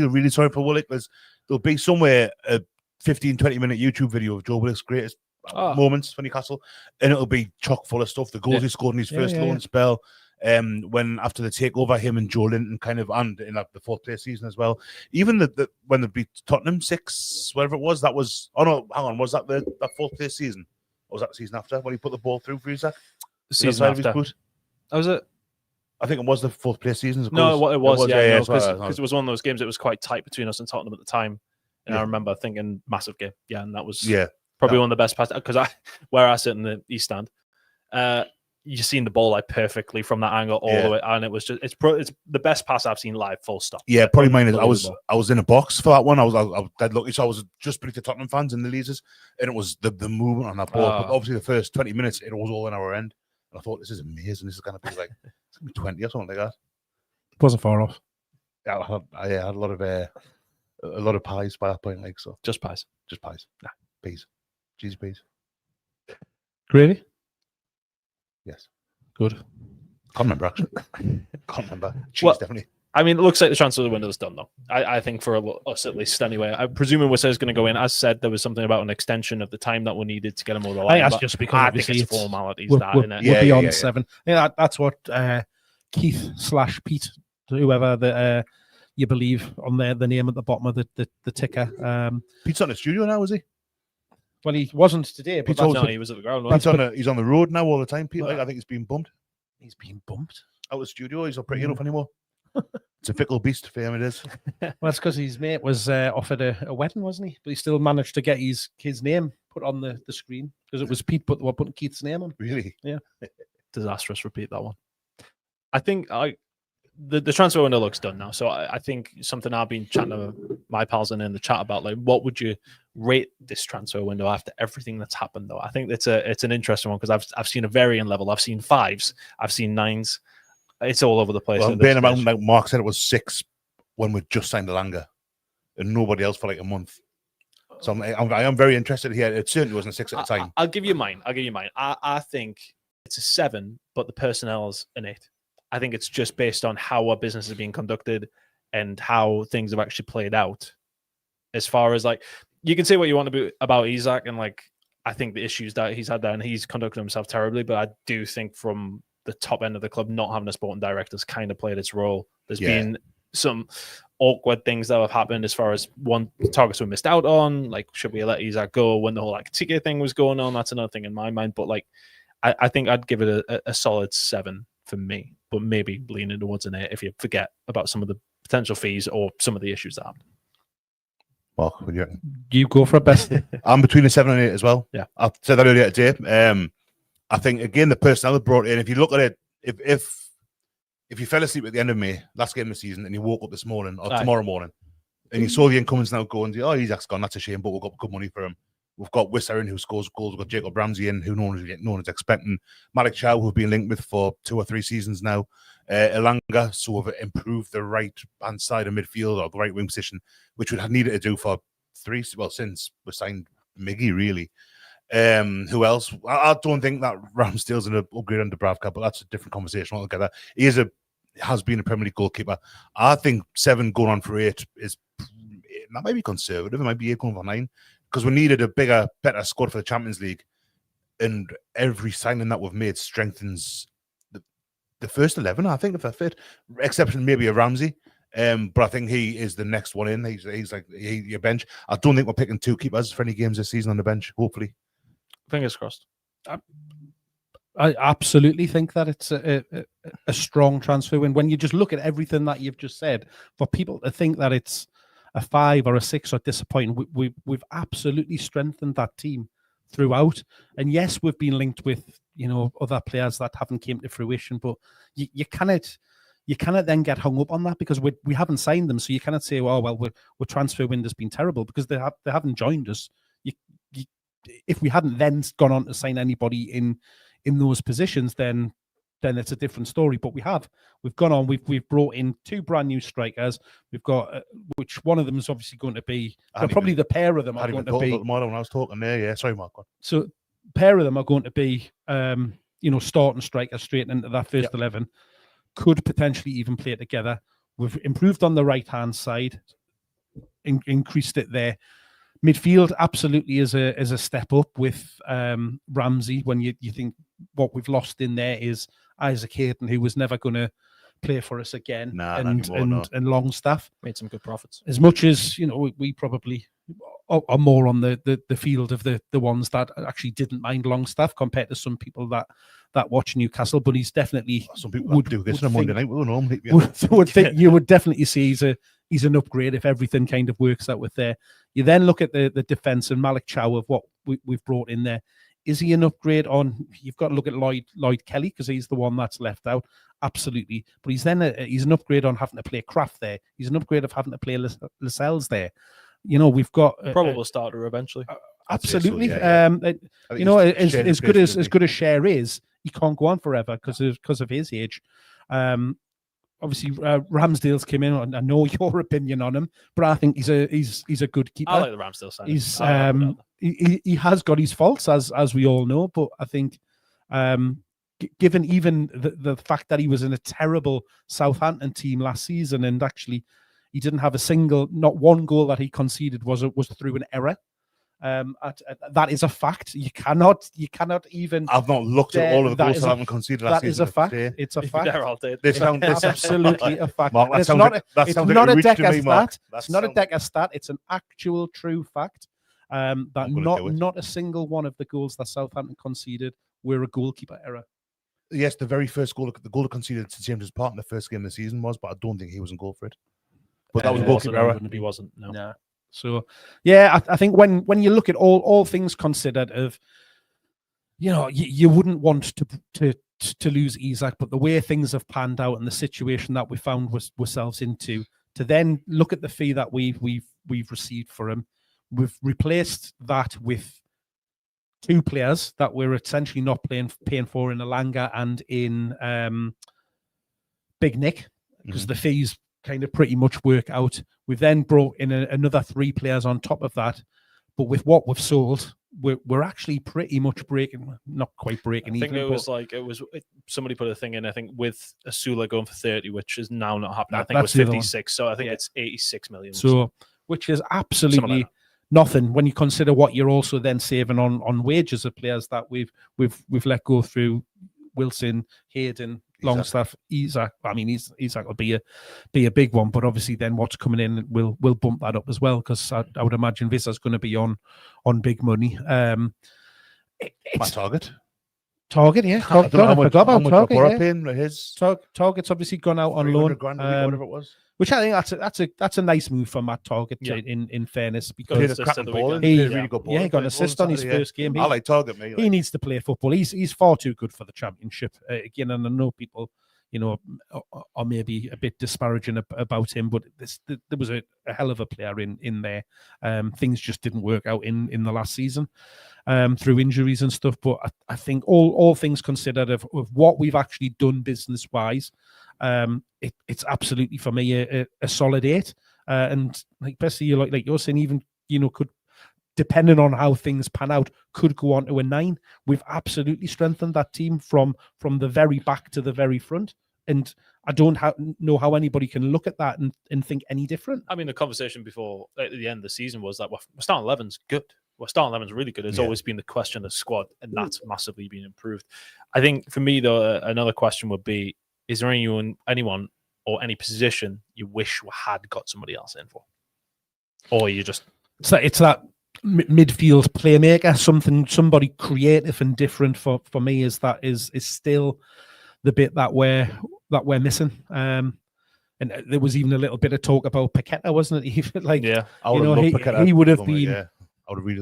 really sorry for Willock. There'll be somewhere a 15-20 minute YouTube video of Joe Willock's greatest moments for Newcastle, and it'll be chock full of stuff. The goals he scored in his first loan spell, when after the takeover, him and Joe Linton and in the fourth place season as well. Even when they beat Tottenham 6, whatever it was, that was was that that fourth place season? Or was that the season after when he put the ball through for Isaac? Season after. That was it. I think it was the fourth place season. No, it was because it was one of those games. It was quite tight between us and Tottenham at the time, and I remember thinking massive game. Yeah, and that was probably one of the best passes because where I sit in the East Stand, you've seen the ball like perfectly from that angle all the way, and it was just it's the best pass I've seen live. Full stop. Yeah, probably mine is. I was in a box for that one. I was dead lucky, so I was just predicting Tottenham fans in the leaders, and it was the movement on that ball. But obviously, the first 20 minutes, it was all in our end, and I thought this is amazing. This is going to be like 20 or something like that. It wasn't far off. Yeah, I had a lot of pies by that point, like so. Just pies. Nah, peas, cheesy peas. Gravy. Yes. Good. Can't remember, actually. Can't remember. Cheese, definitely. I mean, it looks like the transfer window is done, though. I think for us, at least, anyway. I'm presuming Wissa's going to go in. As said, there was something about an extension of the time that we needed to get him over the line. That's just because I think it's formalities. We're beyond 7. Yeah, that's what Keith/Pete, whoever that you believe on the name at the bottom of the ticker. Pete's on the studio now, is he? Well, he wasn't today. But he was at the ground. He's on the road now all the time. Pete, I think he's been bumped. He's been bumped out of the studio. He's not pretty enough anymore. It's a fickle beast for him. It is. Well, that's because his mate was offered a wedding, wasn't he? But he still managed to get his name put on the screen because it was Pete putting Keith's name on. Really? Yeah. Disastrous. Repeat that one. I think the transfer window looks done now. So I think something I've been chatting to my pals in the chat about, like, what would you rate this transfer window after everything that's happened, though? I think it's an interesting one because I've seen a varying level. I've seen 5s, I've seen 9s. It's all over the place. Well, bearing in mind, like Mark said, it was 6 when we just signed Elanga, and nobody else for like a month. So I am very interested here. It certainly wasn't a 6 at the time. I'll give you mine. I think it's a 7, but the personnel's an 8. I think it's just based on how our business is being conducted and how things have actually played out. As far as, like, you can say what you want to about Isaac, and like I think the issues that he's had there, and he's conducted himself terribly. But I do think from the top end of the club, not having a sporting director has kind of played its role. There's been some awkward things that have happened as far as targets we missed out on. Like, should we let Isaac go when the whole like ticket thing was going on? That's another thing in my mind. But like, I think I'd give it a solid 7 for me, but maybe leaning towards an 8 if you forget about some of the potential fees or some of the issues that happened. Mark, would you go for a best? I'm between a 7 and 8 as well. Yeah, I said that earlier today. I think again the personnel brought in. If you look at it, if you fell asleep at the end of May, last game of the season, and you woke up this morning or tomorrow morning, and you saw the incomings now going, oh, Isaac's gone. That's a shame, but we've got good money for him. We've got Wissa in who scores goals. We've got Jacob Ramsey in who no one is expecting. Malik Chow, who've been linked with for 2 or 3 seasons now. Elanga, so we've improved the right-hand side of midfield or the right wing position, which we had needed to do for since we signed Miggy, really. Who else? I don't think that Ramsdale's an upgrade under Dubravka, but that's a different conversation altogether. He has been a Premier League goalkeeper. I think 7 going on for 8 is that might be conservative. It might be 8 going for 9 because we needed a bigger, better squad for the Champions League, and every signing that we've made strengthens the first 11. I think if they're fit, exception maybe a Ramsey. But I think he is the next one in. He's like your bench. I don't think we're picking 2 keepers for any games this season on the bench. Hopefully. Fingers crossed. I absolutely think that it's a strong transfer win. When you just look at everything that you've just said, for people to think that it's a 5 or a 6 or disappointing, we've absolutely strengthened that team throughout. And yes, we've been linked with other players that haven't came to fruition, but you cannot then get hung up on that because we haven't signed them. So you cannot say, well, our transfer window's been terrible because they haven't joined us. If we hadn't then gone on to sign anybody in those positions, then it's a different story. But we've gone on. We've brought in 2 brand new strikers. We've got which one of them is obviously going to be probably the pair of them are going to be. When I was talking there, yeah. Sorry, Mark. So pair of them are going to be starting strikers straight into that first 11. Could potentially even play together. We've improved on the right hand side, increased it there. Midfield absolutely is a step up with Ramsey. When you think what we've lost in there is Isaac Hayden, who was never going to play for us again, and Longstaff made some good profits. As much as we probably are more on the field of the ones that actually didn't mind Longstaff compared to some people that watch Newcastle, but he's definitely some people would do this on a Monday night. Would think you would definitely see he's an upgrade if everything kind of works out with there. You then look at the defense and Malik Chow of what we've brought in there. Is he an upgrade on? You've got to look at Lloyd Kelly because he's the one that's left out. Absolutely, but he's an upgrade on having to play Kraft there. He's an upgrade of having to play Lascelles there. We've got probable starter eventually. Absolutely. So, yeah. As good as Cher is, he can't go on forever because of his age. Obviously, Ramsdale's came in. I know your opinion on him, but I think he's a good keeper. I like the Ramsdale signing. He has got his faults as we all know, but I think given even the fact that he was in a terrible Southampton team last season and actually he didn't have not one goal that he conceded was through an error. That is a fact. You cannot even. I've not looked at all of the goals I haven't conceded last season. That is a fact. It's a fact. It's absolutely a fact. Mark, it's not a Decker stat. It's not a Decker stat. It's an actual true fact. That not a single one of the goals that Southampton conceded were a goalkeeper error. Yes, the very first goal, the goal conceded to James's part in the first game of the season was, but I don't think he was in goal for it. But that was a goalkeeper error. He wasn't. No. So, yeah, I think when you look at all things considered, you wouldn't want to lose Isak, but the way things have panned out and the situation that we found ourselves into, to then look at the fee that we've received for him, we've replaced that with two players that we're essentially not paying for in Alanga and in Big Nick, because the fees kind of pretty much work out. We've then brought in another three players on top of that, but with what we've sold, we're actually pretty much not quite breaking even. I think somebody put a thing in, I think, with Asula going for 30, which is now not happening. I think it was 56, so I think it's 86 million. So, which is absolutely nothing when you consider what you're also then saving on wages of players that we've let go through Wilson, Hayden, Longstaff, Isak. I mean, Isak will be a big one, but obviously then what's coming in will bump that up as well, because I would imagine Vissa's going to be on big money. My Target, yeah. I forgot about Target. Yeah. Target's obviously gone out on loan. Whatever it was. Which I think that's a nice move from Matt Target. In fairness, because he got an assist on his first game. I like Target. He needs to play football. He's far too good for the Championship again. And I know people, are maybe a bit disparaging about him, but there was a hell of a player in there. Things just didn't work out in the last season through injuries and stuff. But I think all things considered of what we've actually done business wise. It's absolutely for me a solid 8, and like Besty, like you're saying, even could, depending on how things pan out, could go on to a 9. We've absolutely strengthened that team from the very back to the very front, and I don't know how anybody can look at that and think any different. I mean, the conversation before at the end of the season was that we're starting 11's good. We're starting 11's really good. It's always been the question of squad, and that's massively been improved. I think for me, though, another question would be: is there anyone or any position you wish we had got somebody else in for? Or you just... It's that midfield playmaker, somebody creative and different for me is still the bit that we're missing. And there was even a little bit of talk about Paqueta, wasn't it? He would have been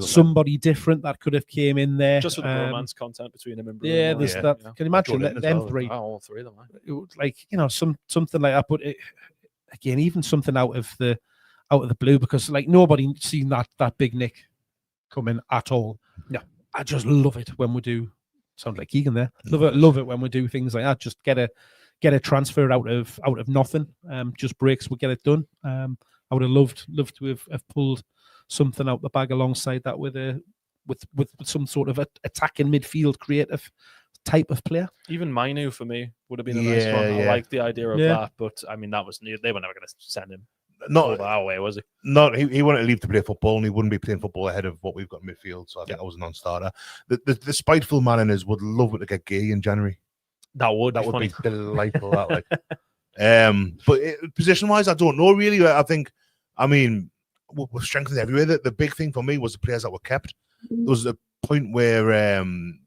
somebody different that could have came in there. Just with the romance content between him and Bruno. Yeah, there's that. Can you imagine them three? All three of them. Something like that. But again, even something out of the blue, because nobody seen that Big Nick coming at all. Yeah, I just love it when we do. Sound like Keegan there. Love it when we do things like that. Just get a transfer out of nothing. Just breaks, we get it done. I would have loved to have pulled something out the bag alongside that with some sort of attacking midfield creative type of player. Even Mainu for me would have been a nice one. I like the idea of that, but I mean, that was new. They were never going to send him. Not that way, was he? Not he wanted to leave to play football, and he wouldn't be playing football ahead of what we've got in midfield. So I think that was a non-starter. The spiteful man in us would love it to get Gay in January. That would be delightful. But position-wise, I don't know really. I mean, we're strengthened everywhere. The big thing for me was the players that were kept. There was a point where there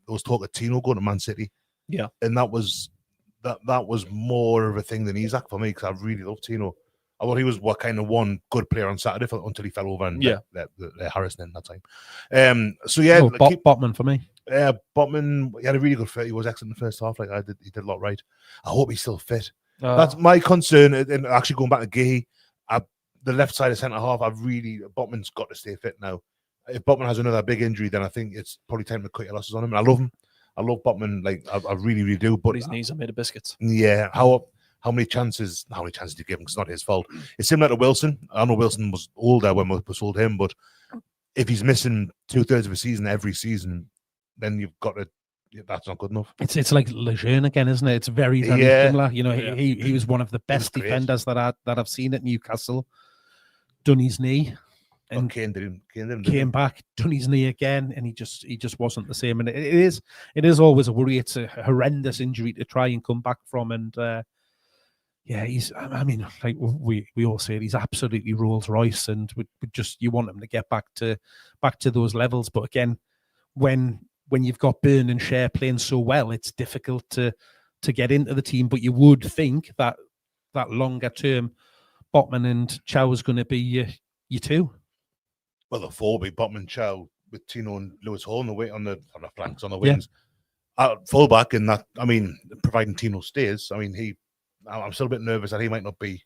was talk of Tino going to Man City. Yeah, and that was more of a thing than Isaac for me, because I really love Tino. I thought he was one good player on Saturday until he fell over and Harrison in that time. Botman for me. Botman, he had a really good fit. He was excellent in the first half. He did a lot right. I hope he's still fit. That's my concern. And actually going back to Gahey, the left side of centre half, Botman's got to stay fit now. If Botman has another big injury, then I think it's probably time to cut your losses on him. And I love him. I love Botman. I really, really do. But his knees are made of biscuits. Yeah. How many chances do you give him? It's not his fault. It's similar to Wilson. I know Wilson was older when we sold him, but if he's missing 2/3 of a season every season, then you've got to. That's not good enough. It's like Lejeune again, isn't it? It's very, very similar. He was one of the best defenders that I've seen at Newcastle. Done his knee, and came back, done his knee again, and he just wasn't the same. And it is always a worry. It's a horrendous injury to try and come back from, and. He's. I mean, like we all say, he's absolutely Rolls Royce, and you want him to get back to those levels. But again, when you've got Byrne and Cher playing so well, it's difficult to get into the team. But you would think that longer term, Botman and Chow is going to be you two. Well, the four will be Botman, Chow, with Tino and Lewis Hall on the flanks, on the wings. Fullback, and that, I mean, providing Tino stays. I mean, I'm still a bit nervous that he might not be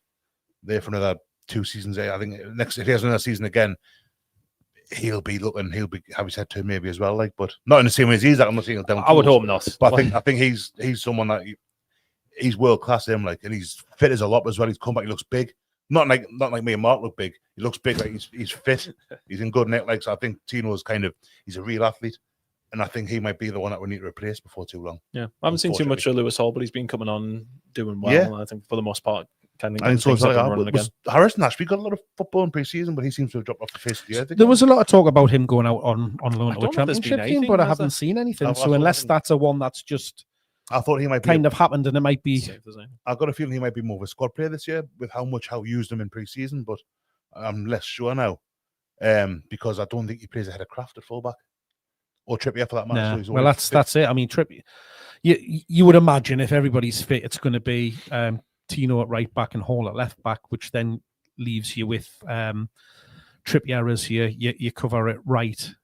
there for another 2 seasons. I think if he has another season again, he'll be have his head turned maybe as well. But not in the same way as he's. I'm not saying he'll down. I would hope not. But I think he's someone that he's world class. And he's fit as a lot as well. He's come back. He looks big. Not like me and Mark look big. He looks big. Like he's fit. He's in good neck legs. So I think Tino's he's a real athlete. And I think he might be the one that we need to replace before too long. Yeah, I haven't seen too much of Lewis Hall, but he's been coming on doing well. Yeah. I think for the most part, I think so. Harrison actually got a lot of football in pre-season, but he seems to have dropped off the face of the earth. There was a lot of talk about him going out on loan to a championship team, but I haven't seen anything. So unless that's a one that's just, I thought he might kind of happened, and it might be. I've got a feeling he might be more of a squad player this year with how used him in pre-season, but I'm less sure now because I don't think he plays ahead of Kraft at fullback. Or Trippier for that matter. Nah. So well, that's it. I mean, Trippier. You would imagine if everybody's fit, it's going to be Tino at right back and Hall at left back, which then leaves you with Trippier as you cover it right.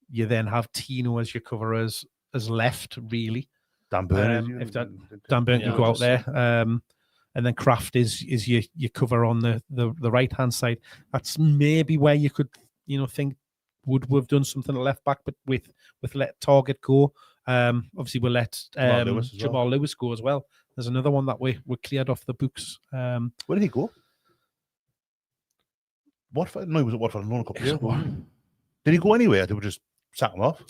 You then have Tino as your cover as left, really. Dan Burn. Dan Burn can go out there. And then Kraft is your cover on the right hand side. That's maybe where you could think. Would we have done something at left back, but with let Target go? Obviously, we'll let Jamal Lewis go as well. There's another one that we cleared off the books. Where did he go? Watford? No, he was at Watford a couple of years ago. Did he go anywhere? Did we just sack him off?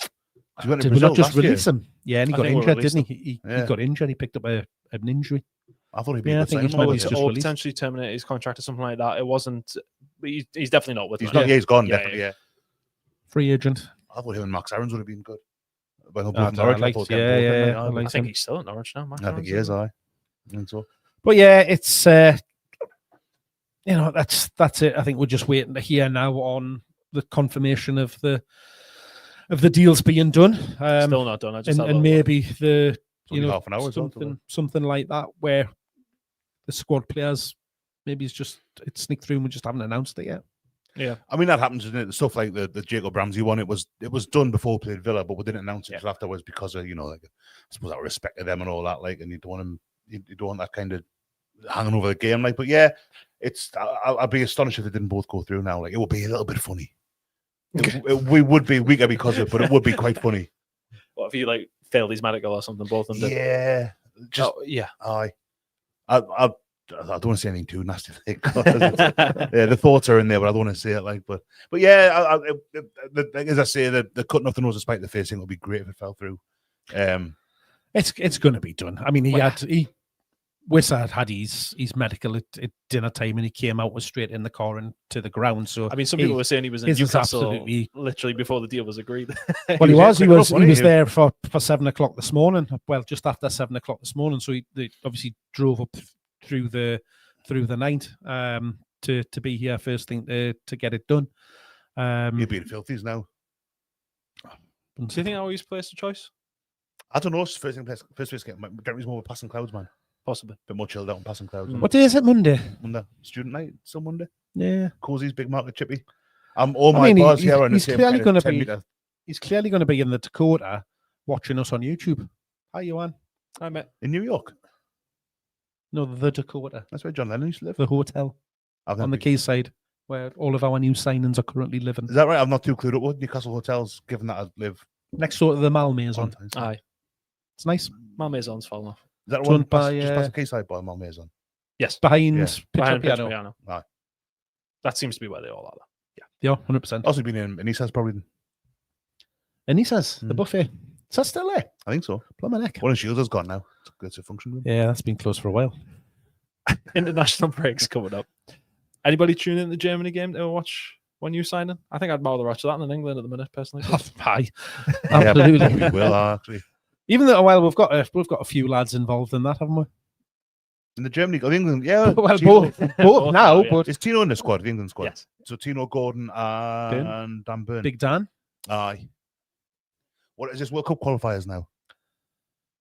Did we not just release him? Yeah, and he got injured, didn't he? He got injured. He picked up an injury. I thought he'd be potentially terminate his contract or something like that. It wasn't. He's definitely not with. He's gone. Definitely. Yeah. Free agent. I thought him and Max Aarons would have been good. I think he's still at Norwich now. I think he is. I think so. But yeah, it's that's it. I think we're just waiting to hear now on the confirmation of the deals being done. Still not done. And maybe the half an hour something like that where the squad players maybe it's sneaked through and we just haven't announced it yet. Yeah, I mean that happens, isn't it? Stuff like the Jacob Ramsey one. It was done before we played Villa, but we didn't announce it until afterwards because of I suppose out of respect to them and all that. And you don't want that kind of hanging over the game. But yeah, I'd be astonished if they didn't both go through now. It would be a little bit funny. We would be weaker because of it, but it would be quite funny. What if you failed his medical or something? Both of them. Yeah, I don't want to say anything too nasty. The thoughts are in there, but I don't want to say it. But yeah, as I say, the cut nothing nose despite the facing would be great if it fell through. It's going to be done. I mean, Wissa had his medical at dinner time, and he came out, was straight in the car and to the ground. So I mean, some people were saying he was in his is Newcastle absolutely- literally before the deal was agreed. Well, he was wasn't he? there for 7 o'clock this morning. Well, just after 7 o'clock this morning. So they obviously drove up through the night to be here first thing to get it done. You're being filthies now. Do you think that was placed a choice? I don't know. First place game. Get more with Passing Clouds, man. Possibly. Bit more chilled out on Passing Clouds. What day is it? Monday. Monday. Student night. Still Monday. Yeah. Cozy's big market chippy. All my bars here on the he's same clearly kind going of to 10 be. meter. He's clearly going to be in the Dakota watching us on YouTube. Hi, Johan. I met. In New York. No, the Dakota, That's where John Lennon used to live. the hotel on the quayside where all of our new signings are currently living. Is that right? I'm not too clued up with Newcastle hotels, given that I live Next door to the Malmaison. on. Is Aye. It's nice. Malmaison's fallen off. that It's one owned by, just past the quayside by Malmaison? Yes. Behind Yeah. Pizza Behind Piano. Piano. Aye. That seems to be where they all are. Yeah, 100%. Also been in Anissa's probably. And he says, the buffet. Is that still there? I think so. Plumber neck. One of Shields has gone now. It's a function room. Yeah, that's been closed for a while. International breaks coming up. Anybody tune in the Germany game to watch when you sign in? I think I'd rather watch that than England at the minute, personally. Hi. Absolutely. We will actually. Even though, well, we've got a few lads involved in that, haven't we? In the Germany, of England, yeah. Well, Tino- both now, yeah. but Is Tino in the squad, the England squad? Yes. So Tino Gordon and Dan Burn. Big Dan. Aye. What is this World Cup qualifiers now?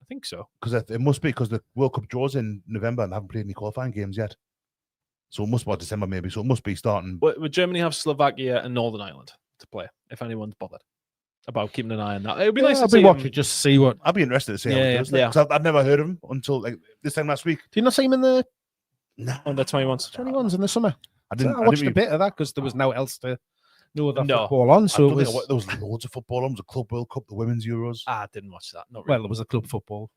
I think so. Because it must be because the World Cup draws in November and they haven't played any qualifying games yet. So it must be December maybe. So it must be starting. Would Germany have Slovakia and Northern Ireland to play if anyone's bothered about keeping an eye on that? It would be nice I'll to be see watching him. just to see what. I'd be interested to see how Yeah, it goes. yeah. Because I'd never heard of him until like this time last week. Do you not see him in the Under 21s. 21s in the summer? I So didn't. I watched a bit of that because there was no else to know that No. football on. I So it don't think was. there was loads of football on. There was a Club World Cup, the Women's Euros. I didn't watch that. Not Well, really. there was a club football.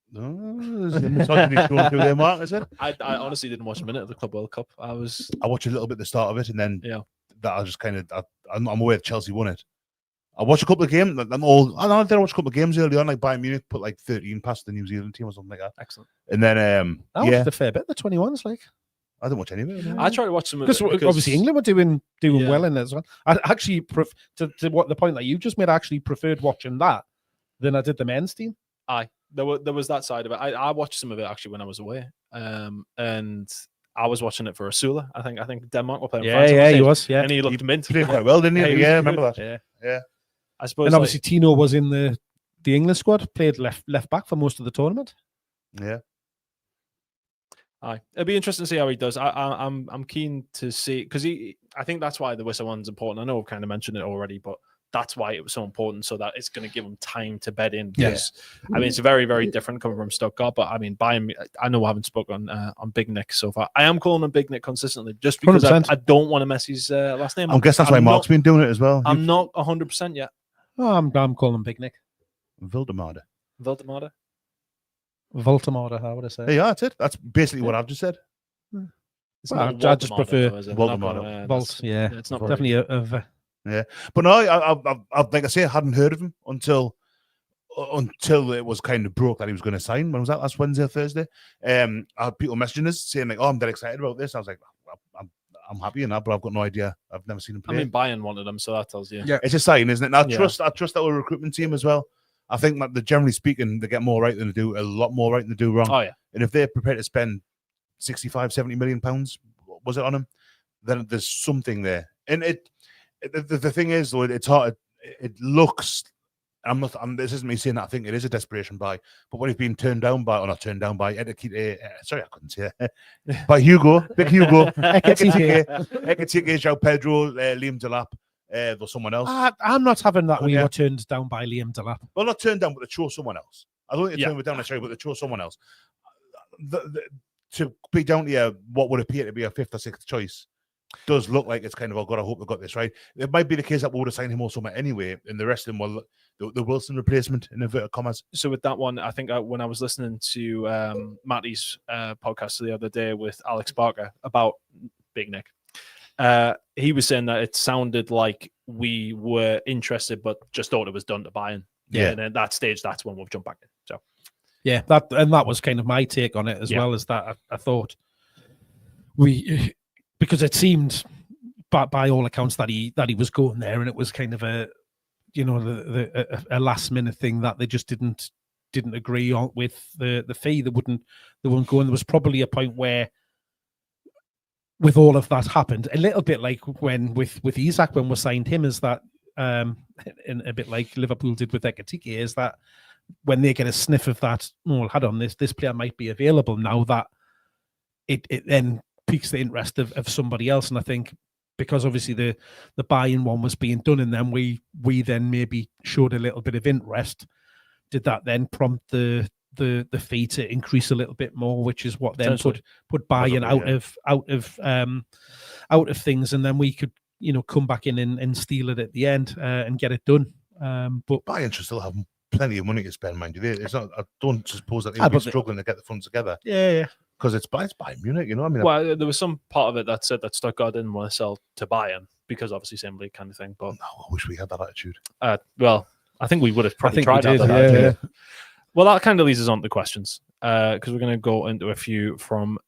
No, there's misogyny going through there, Mark, is it? I honestly didn't watch a minute of the Club World Cup. I watched a little bit at the start of it, and then Yeah. that I just kind of I'm aware that Chelsea won it. I watched a couple of games. I did watch a couple of games early on, like Bayern Munich put like 13 past the New Zealand team or something like that. excellent. And then I watched a fair bit. The 21s, like I didn't watch any of it. no. I tried to watch some of because it obviously England were doing Yeah. well in it as well. I actually to what the point that you just made. I actually preferred watching that than I did the men's team. There was that side of it. I watched some of it actually when I was away, and I was watching it for Asula. I think Denmark were playing. France on the he stage, was. Yeah, and he looked mint. He played quite well, didn't he? Yeah, he was Yeah, I good. remember that. yeah. Yeah. I suppose. And obviously Tino was in the England squad. Played left back for most of the tournament. Yeah. Aye, it'd be interesting to see how he does. I'm keen to see because I think that's why the Wissa one's important. I know I've kind of mentioned it already, but that's why it was so important, so that it's going to give him time to bed in. Because I mean, it's very, very different coming from Stuttgart. But I mean, Bayern, I know I haven't spoken on Big Nick so far. I am calling him Big Nick consistently, just because I 100%. don't want to mess his last name. I guess that's why Mark's been doing it as well. I'm not 100% yet. Oh, I'm calling him Big Nick. Vildemade. Valdemar. Voltamada, how would I say? Yeah, that's it. That's basically what I've just said. It's Well, not I just Waldemar, prefer though, is it? Waldemar. Not gonna- Volt, yeah, it's not definitely a But no, I like I say, I hadn't heard of him until it was kind of broke that he was going to sign. When was that? Last Wednesday or Thursday? I had people messaging us saying like, "Oh, I'm dead excited about this." I was like, "I'm happy in that, but I've got no idea. I've never seen him I play." mean, Bayern wanted him, so that tells you. Yeah, it's a sign, isn't it? And I Yeah. trust our recruitment team as well. I think that generally speaking, they get more right than they do, a lot more right than they do wrong. Oh yeah. And if they're prepared to spend 65, 70 million pounds, was it on him? Then there's something there. And the thing is, though, it's hard. It looks. This isn't me saying that. I think it is a desperation buy. But when he's been turned down by, or not turned down by, sorry, I couldn't say it. By Hugo, big Hugo, Ekitike, João Pedro, Liam Delap, or someone else. I'm not having that. We Yeah. were turned down by Liam Delap. Well, not turned down, but they chose someone else. I don't think they Yeah. turned it down necessarily, but they chose someone else. To be down to what would appear to be a fifth or sixth choice does look like it's kind of, oh God, I hope they got this right. It might be the case that we would have signed him or somewhere anyway, and the rest of them were the Wilson replacement in inverted commas. So with that one, I think when I was listening to Matty's podcast the other day with Alex Barker about Big Nick, he was saying that it sounded like we were interested, but just thought it was done to Bayern. Yeah. And at that stage, that's when we've jumped back in. So Yeah, that was kind of my take on it as well, as that I thought because it seemed by all accounts that he was going there, and it was kind of a last minute thing that they just didn't agree on with the fee. They wouldn't go, and there was probably a point where, with all of that happened, a little bit like when with Isak when we signed him, is that and a bit like Liverpool did with Ekitike, is that when they get a sniff of that, oh, hold on, this player might be available now, that it then piques the interest of somebody else. And I think because obviously the buy-in one was being done, and then we then maybe showed a little bit of interest, did that then prompt the fee to increase a little bit more, which is what then put buy-in out of things, and then we could come back in and steal it at the end and get it done. But buy-in should still have plenty of money to spend, mind you. It's not. I don't suppose that they'll be struggling to get the funds together. Yeah. Because it's Bayern Munich, I mean. Well, there was some part of it that said that Stuttgart didn't want to sell to Bayern because obviously same league kind of thing. But no, I wish we had that attitude. Well, I think we would have probably tried that. Yeah. Well, that kind of leads us on to the questions because we're going to go into a few from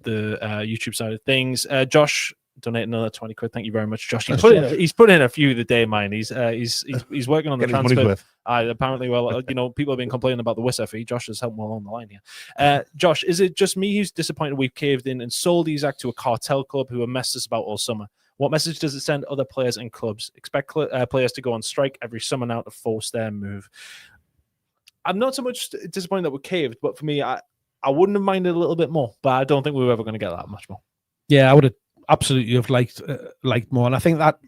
the YouTube side of things. Josh donate another 20 quid. Thank you very much, Josh. He's put in a few the day, mine. He's working on the transfer. Apparently, well, people have been complaining about the Wissa fee. Josh has helped well on the line here. Josh, is it just me who's disappointed we've caved in and sold Isak to a cartel club who have messed us about all summer? What message does it send other players and clubs? Expect players to go on strike every summer now to force their move. I'm not so much disappointed that we caved, but for me, I wouldn't have minded a little bit more, but I don't think we were ever going to get that much more. Yeah, I would have absolutely have liked more, and I think that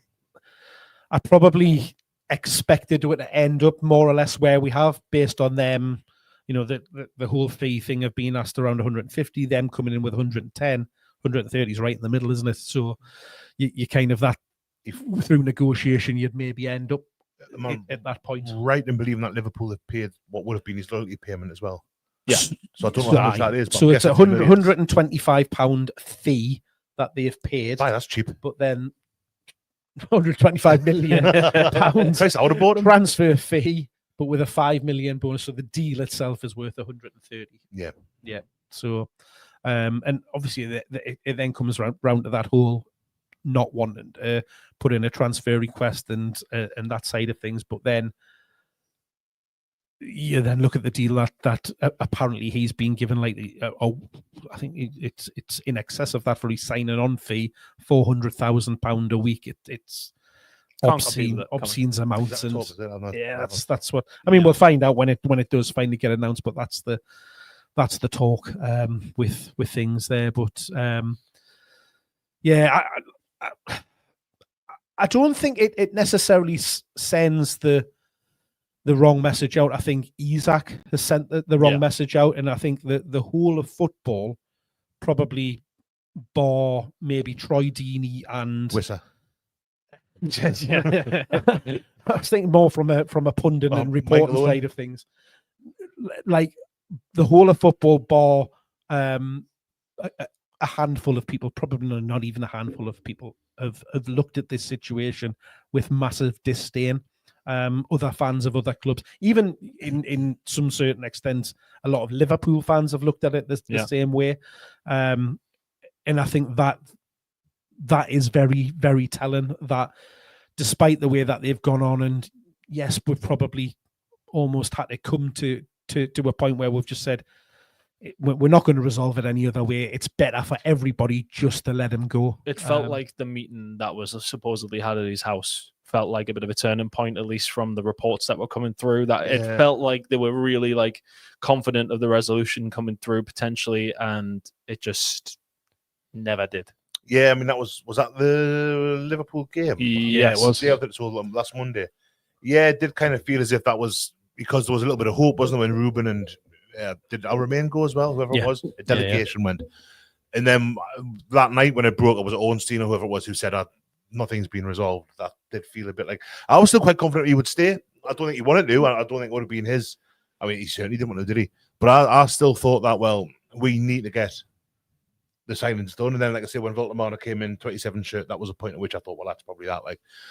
I probably expected it to end up more or less where we have, based on them, the whole fee thing of being asked around 150, them coming in with 110, 130 is right in the middle, isn't it? So you kind of that, through negotiation, you'd maybe end up at that point. Right in believing that Liverpool have paid what would have been his loyalty payment as well. Yeah. So I don't know how much that is. But so it's a £125 fee that they've paid. Aye, that's cheap. But then 125 million pounds I would have bought him. Transfer fee, but with a 5 million bonus. So the deal itself is worth 130. Yeah. So, and obviously it then comes round to that whole not wanting to put in a transfer request and that side of things. But then you then look at the deal that apparently he's been given, like I think it's in excess of that for his signing on fee, £400,000 a week. It's obscene amounts, and that's what I mean. We'll find out when it does finally get announced, but that's the talk with things there. But I don't think it necessarily sends the wrong message out. I think Isak has sent the wrong message out, and I think the whole of football, probably bar maybe Troy Deeney and Wissa. I was thinking more from a pundit and reporting side of things. Like the whole of football, bar a handful of people, probably not even a handful of people, have looked at this situation with massive disdain. Other fans of other clubs, even in some certain extent, a lot of Liverpool fans have looked at it the same way. And I think that is very, very telling, that despite the way that they've gone on, and yes, we've probably almost had to come to a point where we've just said, we're not going to resolve it any other way. It's better for everybody just to let him go. It felt like the meeting that was supposedly had at his house felt like a bit of a turning point, at least from the reports that were coming through, that it felt like they were really confident of the resolution coming through potentially, and it just never did. Yeah, I mean, was that the Liverpool game? Yes. Yeah, it was. Yeah, it was last Monday. Yeah, it did kind of feel as if that was because there was a little bit of hope, wasn't there, when Ruben and did our Remain go as well, whoever it was? A delegation went. And then that night when it broke, it was Ornstein or whoever it was who said nothing's been resolved. That did feel a bit like... I was still quite confident he would stay. I don't think he wanted to. I don't think it would have been his... I mean, he certainly didn't want to, did he? But I still thought that, well, we need to get the signings done. And then, like I said, when Voltemar came in, 27 shirt, that was a point at which I thought, well, that's probably that.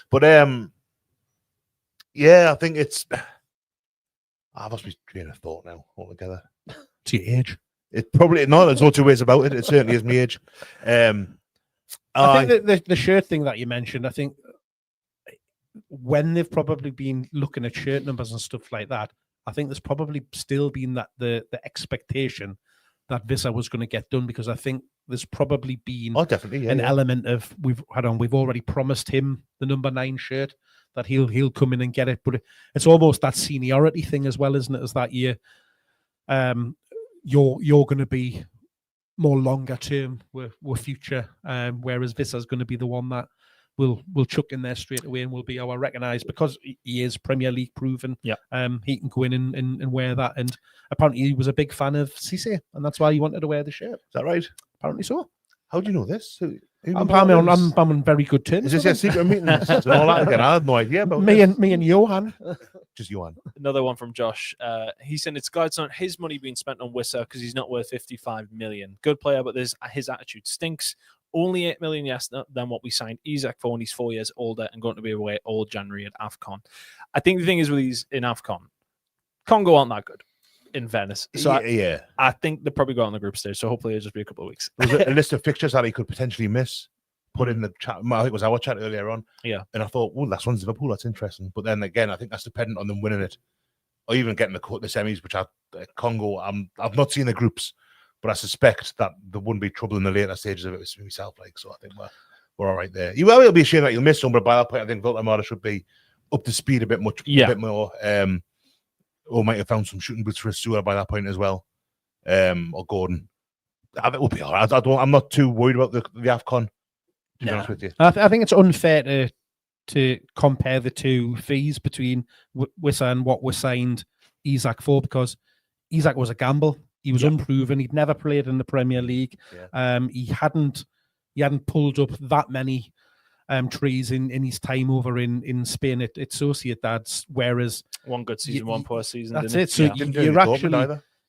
But, yeah, I think it's... I've lost my train of thought now altogether. It's your age. It probably no. There's no two ways about it. It certainly is my age. I think the shirt thing that you mentioned, I think when they've probably been looking at shirt numbers and stuff like that, I think there's probably still been that the expectation that Visser was going to get done, because I think there's probably been definitely an element of we've already promised him the number 9 shirt, that he'll come in and get it, but it's almost that seniority thing as well, isn't it? As that you're going to be more longer term with future, whereas Visser's going to be the one that will chuck in there straight away and will be our recognised, because he is Premier League proven. Yeah. He can go in and wear that, and apparently he was a big fan of Cisse, and that's why he wanted to wear the shirt. Is that right? Apparently so. How do you know this? I'm on very good terms. Is this your secret meeting? All that again? I had no idea about me and Johan. Just Johan. Another one from Josh. He said it's God's not his money being spent on Wisser because he's not worth 55 million. Good player, but his attitude stinks. Only 8 million less than what we signed Isak for when he's 4 years older and going to be away all January at AFCON. I think the thing is with these in AFCON, Congo aren't that good in Venice. So I think they'll probably go on the group stage. So hopefully it'll just be a couple of weeks. There's a list of fixtures that he could potentially miss. Put in the chat. I think it was our chat earlier on. Yeah. And I thought, well, last one's Liverpool. That's interesting. But then again, I think that's dependent on them winning it, or even getting the semis, which Congo. I've not seen the groups, but I suspect that there wouldn't be trouble in the later stages of it with myself. So I think we're all right there. It'll be a shame that you'll miss some, but by that point, I think Viltamara should be up to speed a bit more. Or might have found some shooting boots for Stewart by that point as well, or Gordon. I think we'll be all right. I'm not too worried about the AFCON. To be honest with you, I think it's unfair to compare the two fees between Wisser and what was signed Isak for, because Isak was a gamble. He was unproven. He'd never played in the Premier League. Yeah. He hadn't pulled up that many trees in his time over in Spain at Sociedad, whereas one good season, one poor season. That's it. So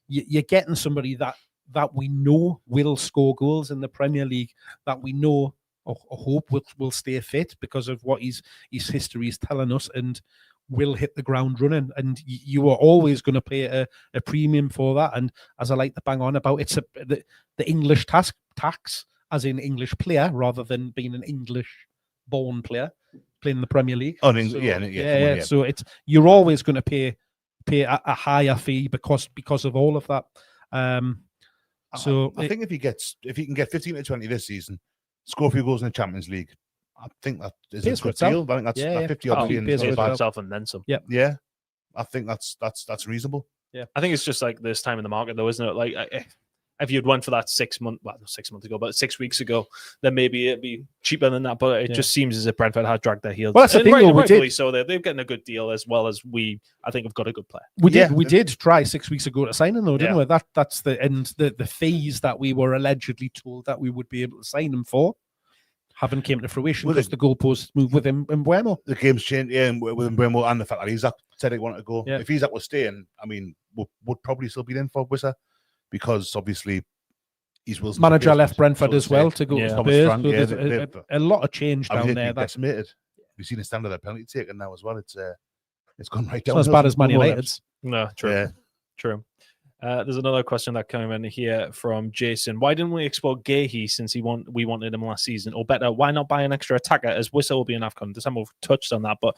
you're getting somebody that we know will score goals in the Premier League, that we know or hope will stay fit because of what his history is telling us, and will hit the ground running. And you are always going to pay a premium for that. And as I like to bang on about, it's the English tax, as in English player, rather than being an English-born player playing in the Premier League. Oh, so, So you're always going to pay a higher fee because of all of that. I think if he can get 15 to 20 this season, score a few goals in the Champions League, I think that is a good deal. I think that's 50 odd million. Pays for himself and then some. Yeah. I think that's reasonable. Yeah. I think it's just like this time in the market, though, isn't it? Like, if you'd went for that 6 months ago, but 6 weeks ago, then maybe it'd be cheaper than that. But it just seems as if Brentford had dragged their heels. Well, that's the thing, rightfully so. They're getting a good deal, as well as I think have got a good player. We did try 6 weeks ago to sign him, though, didn't we? That's the fees that we were allegedly told that we would be able to sign him for haven't came to fruition because the goalposts moved with him and Buemo. The game's changed, with Buemo, and the fact that Isak said he wanted to go. Yeah. If Isak was staying, I mean, would probably still be in for Wisser, because obviously he's Wilson's manager left Brentford as well to go to Spurs. Frank, so a lot of change down there. That's decimated. We've seen the standard of their penalty taken now as well. It's gone right down. It's not as bad as Man United's. No, true. Yeah. True. There's another question that came in here from Jason. Why didn't we explore Gahey since we wanted him last season? Or better, why not buy an extra attacker, as Wisser will be in AFCON? December touched on that, but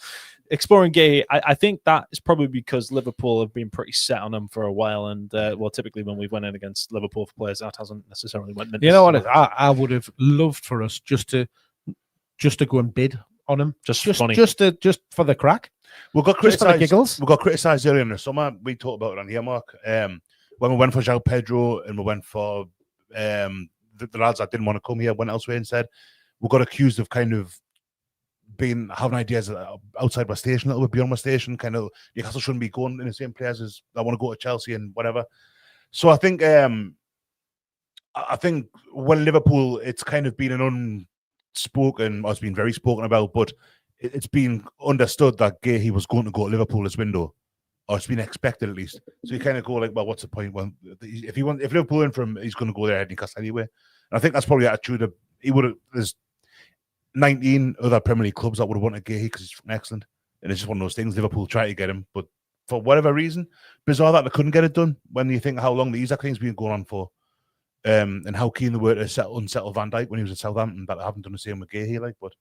exploring Gahey, I think that is probably because Liverpool have been pretty set on him for a while, and typically when we've went in against Liverpool for players, that hasn't necessarily went. You know what? I would have loved for us just to go and bid on him, just for the crack. We got criticised. We got criticised earlier in the summer. We talked about it on here, Mark. When we went for João Pedro and we went for the lads that didn't want to come here, went elsewhere instead, we got accused of kind of having ideas outside my station, a little bit beyond my station. Kind of Newcastle shouldn't be going in the same players as I want to go to Chelsea and whatever. So I think when Liverpool, it's kind of been an unspoken, or it's been very spoken about, but it's been understood that Gahey was going to go to Liverpool this window. Or it's been expected at least. So you kind of go like, well, what's the point? Well, if Liverpool in for him, he's going to go there ahead of Newcastle anyway. And I think that's probably the attitude of there's 19 other Premier League clubs that would have wanted Gahey because he's from excellent. And it's just one of those things. Liverpool try to get him, but for whatever reason, bizarre that they couldn't get it done when you think how long the Isak thing's been going on for. And how keen they were to unsettle Van Dijk when he was at Southampton, but I haven't done the same with Gahey, like, but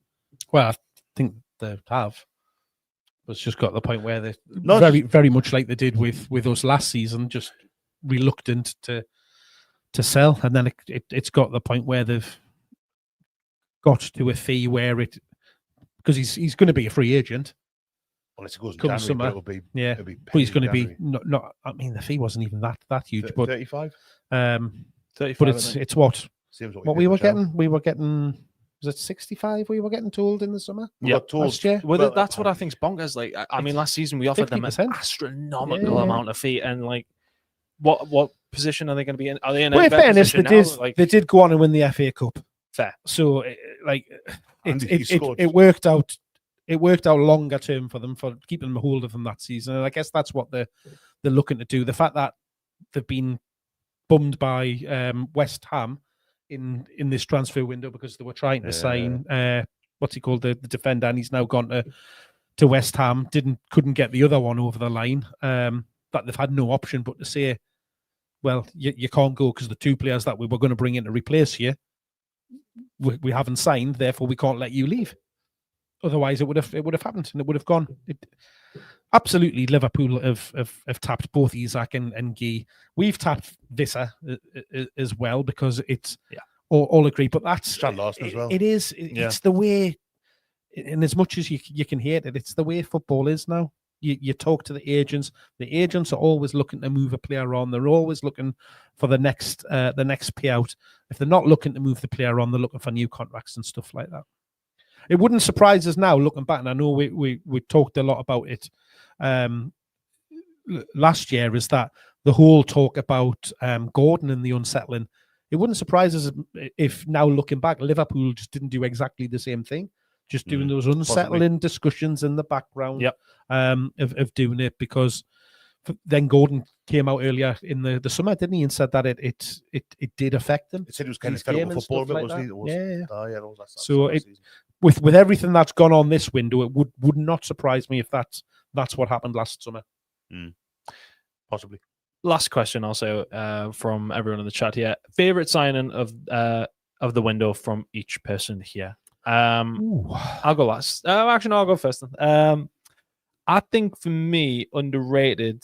Well, I think they have. It's just got to the point where they're No, very much like they did with us last season, just reluctant to sell, and then it's got to the point where they've got to a fee where because he's going to be a free agent. unless it goes in Come January, summer, but yeah. it'll be But he's going to penny be January. not. I mean, the fee wasn't even that huge, but 35. 35, but I think. it's what Seems what we were getting. We were getting. Was it 65? We were getting told in the summer. We Yeah. got told. Last year. Well, Well, that's what I think's bonkers. Like, I mean, last season we offered them an 50%. astronomical Yeah. amount of fee, and like, what position are they going to be in? Are they in a Well, in better fairness, they position now? did. Like, They did go on and win the FA Cup. fair. So, And he scored. it worked out. It worked out longer term for them for keeping them a hold of them that season. And I guess that's what they're looking to do. The fact that they've been bummed by West Ham in this transfer window because they were trying to sign what's he called, the defender, and he's now gone to West Ham. Couldn't get the other one over the line. That they've had no option but to say, well, you can't go because the two players that we were going to bring in to replace you, we haven't signed, therefore we can't let you leave. Otherwise, it would have happened and it would have gone. Absolutely, Liverpool have tapped both Isak and Guy. We've tapped Visser as well because it's all agree. But that's Strand Larson as well. It is. It's the way. And as much as you can hate it, it's the way football is now. You talk to the agents. The agents are always looking to move a player on. They're always looking for the next payout. If they're not looking to move the player on, they're looking for new contracts and stuff like that. It wouldn't surprise us now looking back, and I know we talked a lot about it last year, is that the whole talk about Gordon and the unsettling. It wouldn't surprise us if now looking back, Liverpool just didn't do exactly the same thing, just doing those unsettling discussions in the background of doing it, because then Gordon came out earlier in the summer, didn't he, and said that it did affect him. It said he was kind of His fed game up and with football, stuff like wasn't he? that. It was, Yeah. that was So last season. with everything that's gone on this window, it would not surprise me if that's what happened last summer. Possibly. Last question also from everyone in the chat here. Favorite signing of the window from each person here. I'll go last. Actually, no, I'll go first then. I think for me, underrated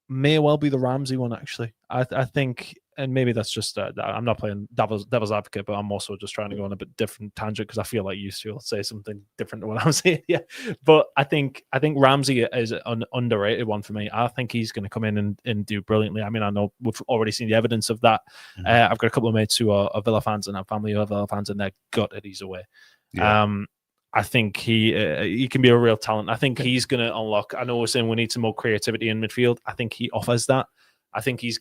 may well be the Ramsey one. Actually, I think, and maybe that's just I'm not playing devil's advocate, but I'm also just trying to go on a bit different tangent because I feel like you two will say something different to what I'm saying. Yeah, but I think Ramsey is an underrated one for me. I think he's going to come in and do brilliantly. I mean, I know we've already seen the evidence of that. I've got a couple of mates who are Villa fans and have family who are Villa fans, and they're gutted he's away. Yeah. I think he can be a real talent. I think he's going to unlock. I know we're saying we need some more creativity in midfield. I think he offers that. I think he's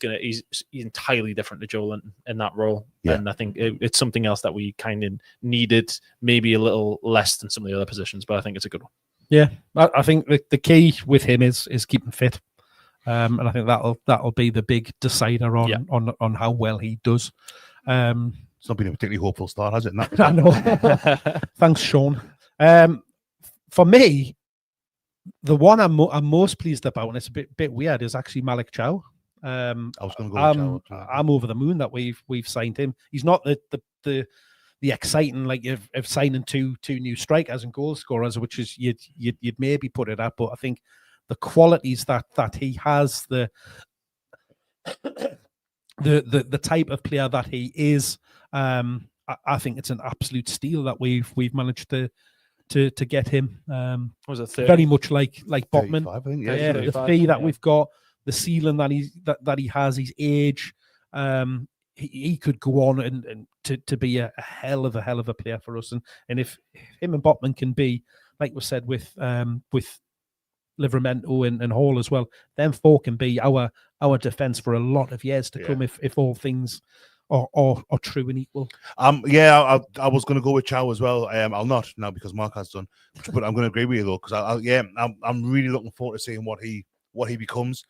entirely different to Joel in that role. Yeah. And I think it's something else that we kind of needed, maybe a little less than some of the other positions, but I think it's a good one. Yeah, I think the key with him is keeping fit, and I think that'll be the big decider on how well he does. It's not been a particularly hopeful start, has it? I know. Thanks, Sean. For me, the one I'm most pleased about, and it's a bit weird, is actually Malik Chow. I was going to go with Chow. I'm over the moon that we've signed him. He's not the exciting like of signing two new strikers and goal scorers, which is you'd maybe put it at, but I think the qualities that he has, the type of player that he is, I think it's an absolute steal that we've managed to get him. Was it 30? Very much like Botman. 35, I think, Yeah, the 35, fee that we've got, the ceiling that he has, his age, he could go on and to be a hell of a player for us. And if him and Botman can be, like we said with Livramento and Hall as well, them four can be our defence for a lot of years to come if all things are true and equal. I was going to go with Chow as well. I'll not now because Mark has done, but I'm going to agree with you though, because I'm really looking forward to seeing what he becomes.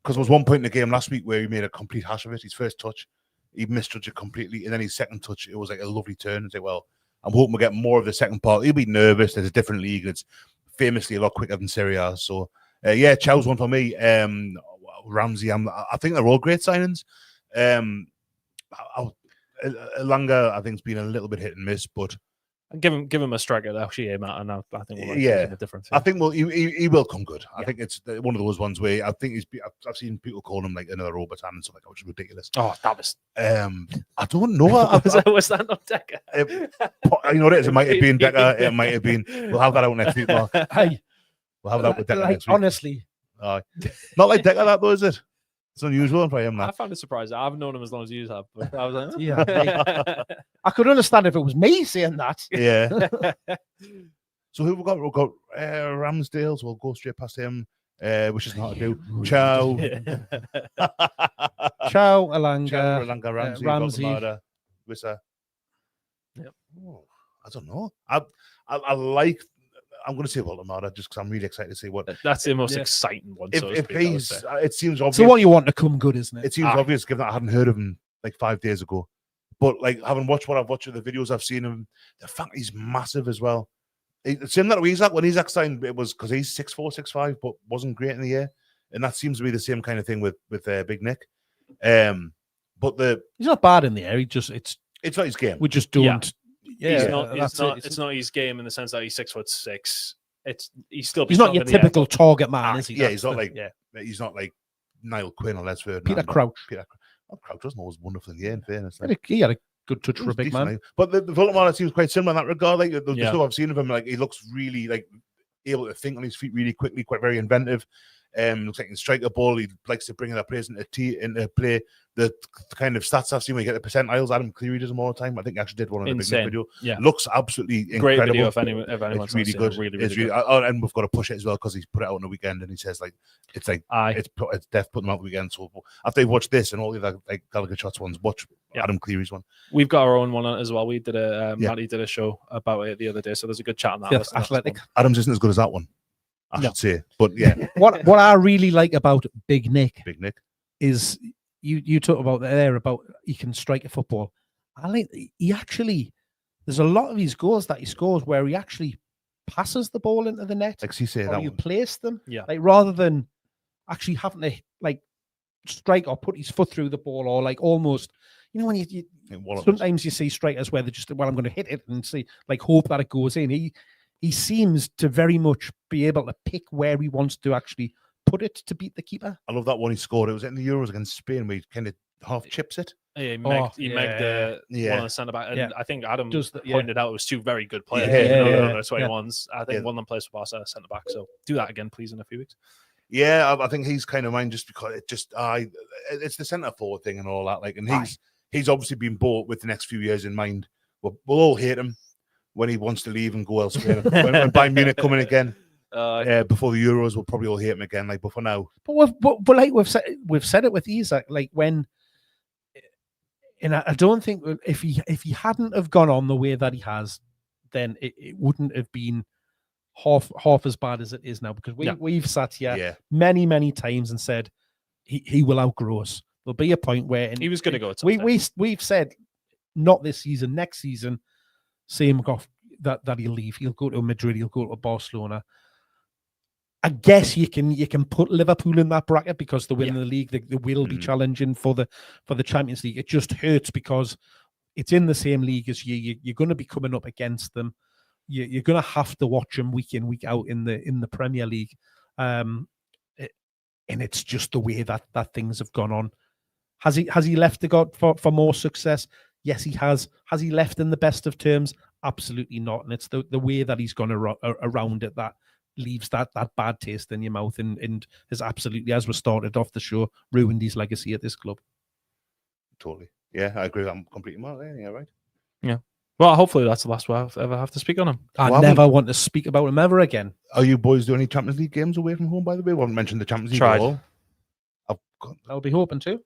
Because there was one point in the game last week where he made a complete hash of it. His first touch, he misjudged it completely, and then his second touch, it was like a lovely turn. And say, well, I'm hoping we'll get more of the second part. He'll be nervous. There's a different league. It's famously a lot quicker than Serie A, so Yeah, Chow's one for me. Ramsey, I think they're all great signings. Elanga, I think, has been a little bit hit and miss, but Give him a striker actually, Matt, and I think we'll yeah, a difference. I think he will come good. I think it's one of those ones where I think I've seen people call him like another Robertson and stuff like that, which is ridiculous. Oh, that was. I don't know. Was that not Decker? You know what it is? It might have been Decker. It might have been. We'll have that out next week, Mark. Hey, we'll have that with Decker next week. Honestly, not like Decker, that though, is it? It's unusual for him. I found it surprising. I haven't known him as long as you have, but I was like, yeah. I could understand if it was me saying that. Yeah. So who we got? We've got Ramsdale, so we'll go straight past him, which is not to do. Chow. Chow, Elanga, Ramsey. Yep. Oh, I don't know. I like. I'm going to say Voldemort just because I'm really excited to see what. That's the most exciting one. If he's, it seems obvious. So what you want to come good, isn't it? It seems obvious, given that I hadn't heard of him like 5 days ago. But like having watched what I've watched of the videos I've seen him, the fact he's massive as well. Same that when Isaac signed, it was because he's 6'4", 6'5", but wasn't great in the air, and that seems to be the same kind of thing with Big Nick. But he's not bad in the air. It's not his game. We just don't. Yeah, it's not his game in the sense that he's 6'6". He's not your typical target man, is he? Yeah, he's not like Niall Quinn or Les Ferdinand. Peter Crouch. Crouch wasn't always wonderful in the air, in fairness. He had a good touch for a big man. But the Voldemort seems quite similar in that regard. Like the stuff I've seen of him, like he looks really like able to think on his feet really quickly, quite very inventive. Looks like he can strike a ball. He likes to bring that players into play. The kind of stats I've seen where you get the percentiles, Adam Cleary does them all the time. I think I actually did one on the big video. Yeah, looks absolutely great incredible. video if anyone's really good. Really good. And we've got to push it as well because he's put it out on the weekend and he says like it's death putting them out the weekend. So after you watch this and all the other like Gallagher Shots ones, watch Adam Cleary's one. We've got our own one on it as well. We did Matty did a show about it the other day, so there's a good chat on that. Yes, Athletic. Adam's isn't as good as that one, I should say. But yeah, what I really like about Big Nick is you talk about there about he can strike a football. I like he actually. There's a lot of his goals that he scores where he actually passes the ball into the net. Like you say, or you place them. Yeah. Like rather than actually having to like strike or put his foot through the ball or like almost. You know when you sometimes you see strikers where they're just I'm going to hit it and see like hope that it goes in. He seems to very much be able to pick where he wants to actually put it to beat the keeper. I love that one he scored. It was in the Euros against Spain where he kind of half chips it. Yeah, he megged one of the centre back, and I think Adam pointed out it was two very good players. The 21s. I think one of them plays for Barca centre back. So do that again, please, in a few weeks. Yeah, I think he's kind of mine just because it's the centre forward thing and all that. Like, and he's obviously been bought with the next few years in mind. We'll all hate him when he wants to leave and go elsewhere. when Bayern Munich coming again before the Euros, we'll probably all hate him again. Like, but for now, but like we've said it with Isaac, like when, and I don't think if he hadn't have gone on the way that he has, then it wouldn't have been half as bad as it is now because we've sat here many times and said he will outgrow us. There'll be a point where he was going to go. We've said not this season, next season. Same that he'll leave. He'll go to Madrid. He'll go to Barcelona. I guess you can put Liverpool in that bracket because they're winning the league. They will be challenging for the Champions League. It just hurts because it's in the same league as you. You're going to be coming up against them. You're going to have to watch them week in, week out in the Premier League. And it's just the way that things have gone on. Has he left the God for more success? Yes, he has. Has he left in the best of terms? Absolutely not. And it's the way that he's gone around it that leaves that bad taste in your mouth and has absolutely, as we started off the show, ruined his legacy at this club. Totally. Yeah, I agree. I'm completely mad. Yeah, right. Yeah. Well, hopefully that's the last I ever have to speak on him. I never want to speak about him ever again. Are you boys doing any Champions League games away from home, by the way? We haven't mentioned the Champions League at all. I'll be hoping to.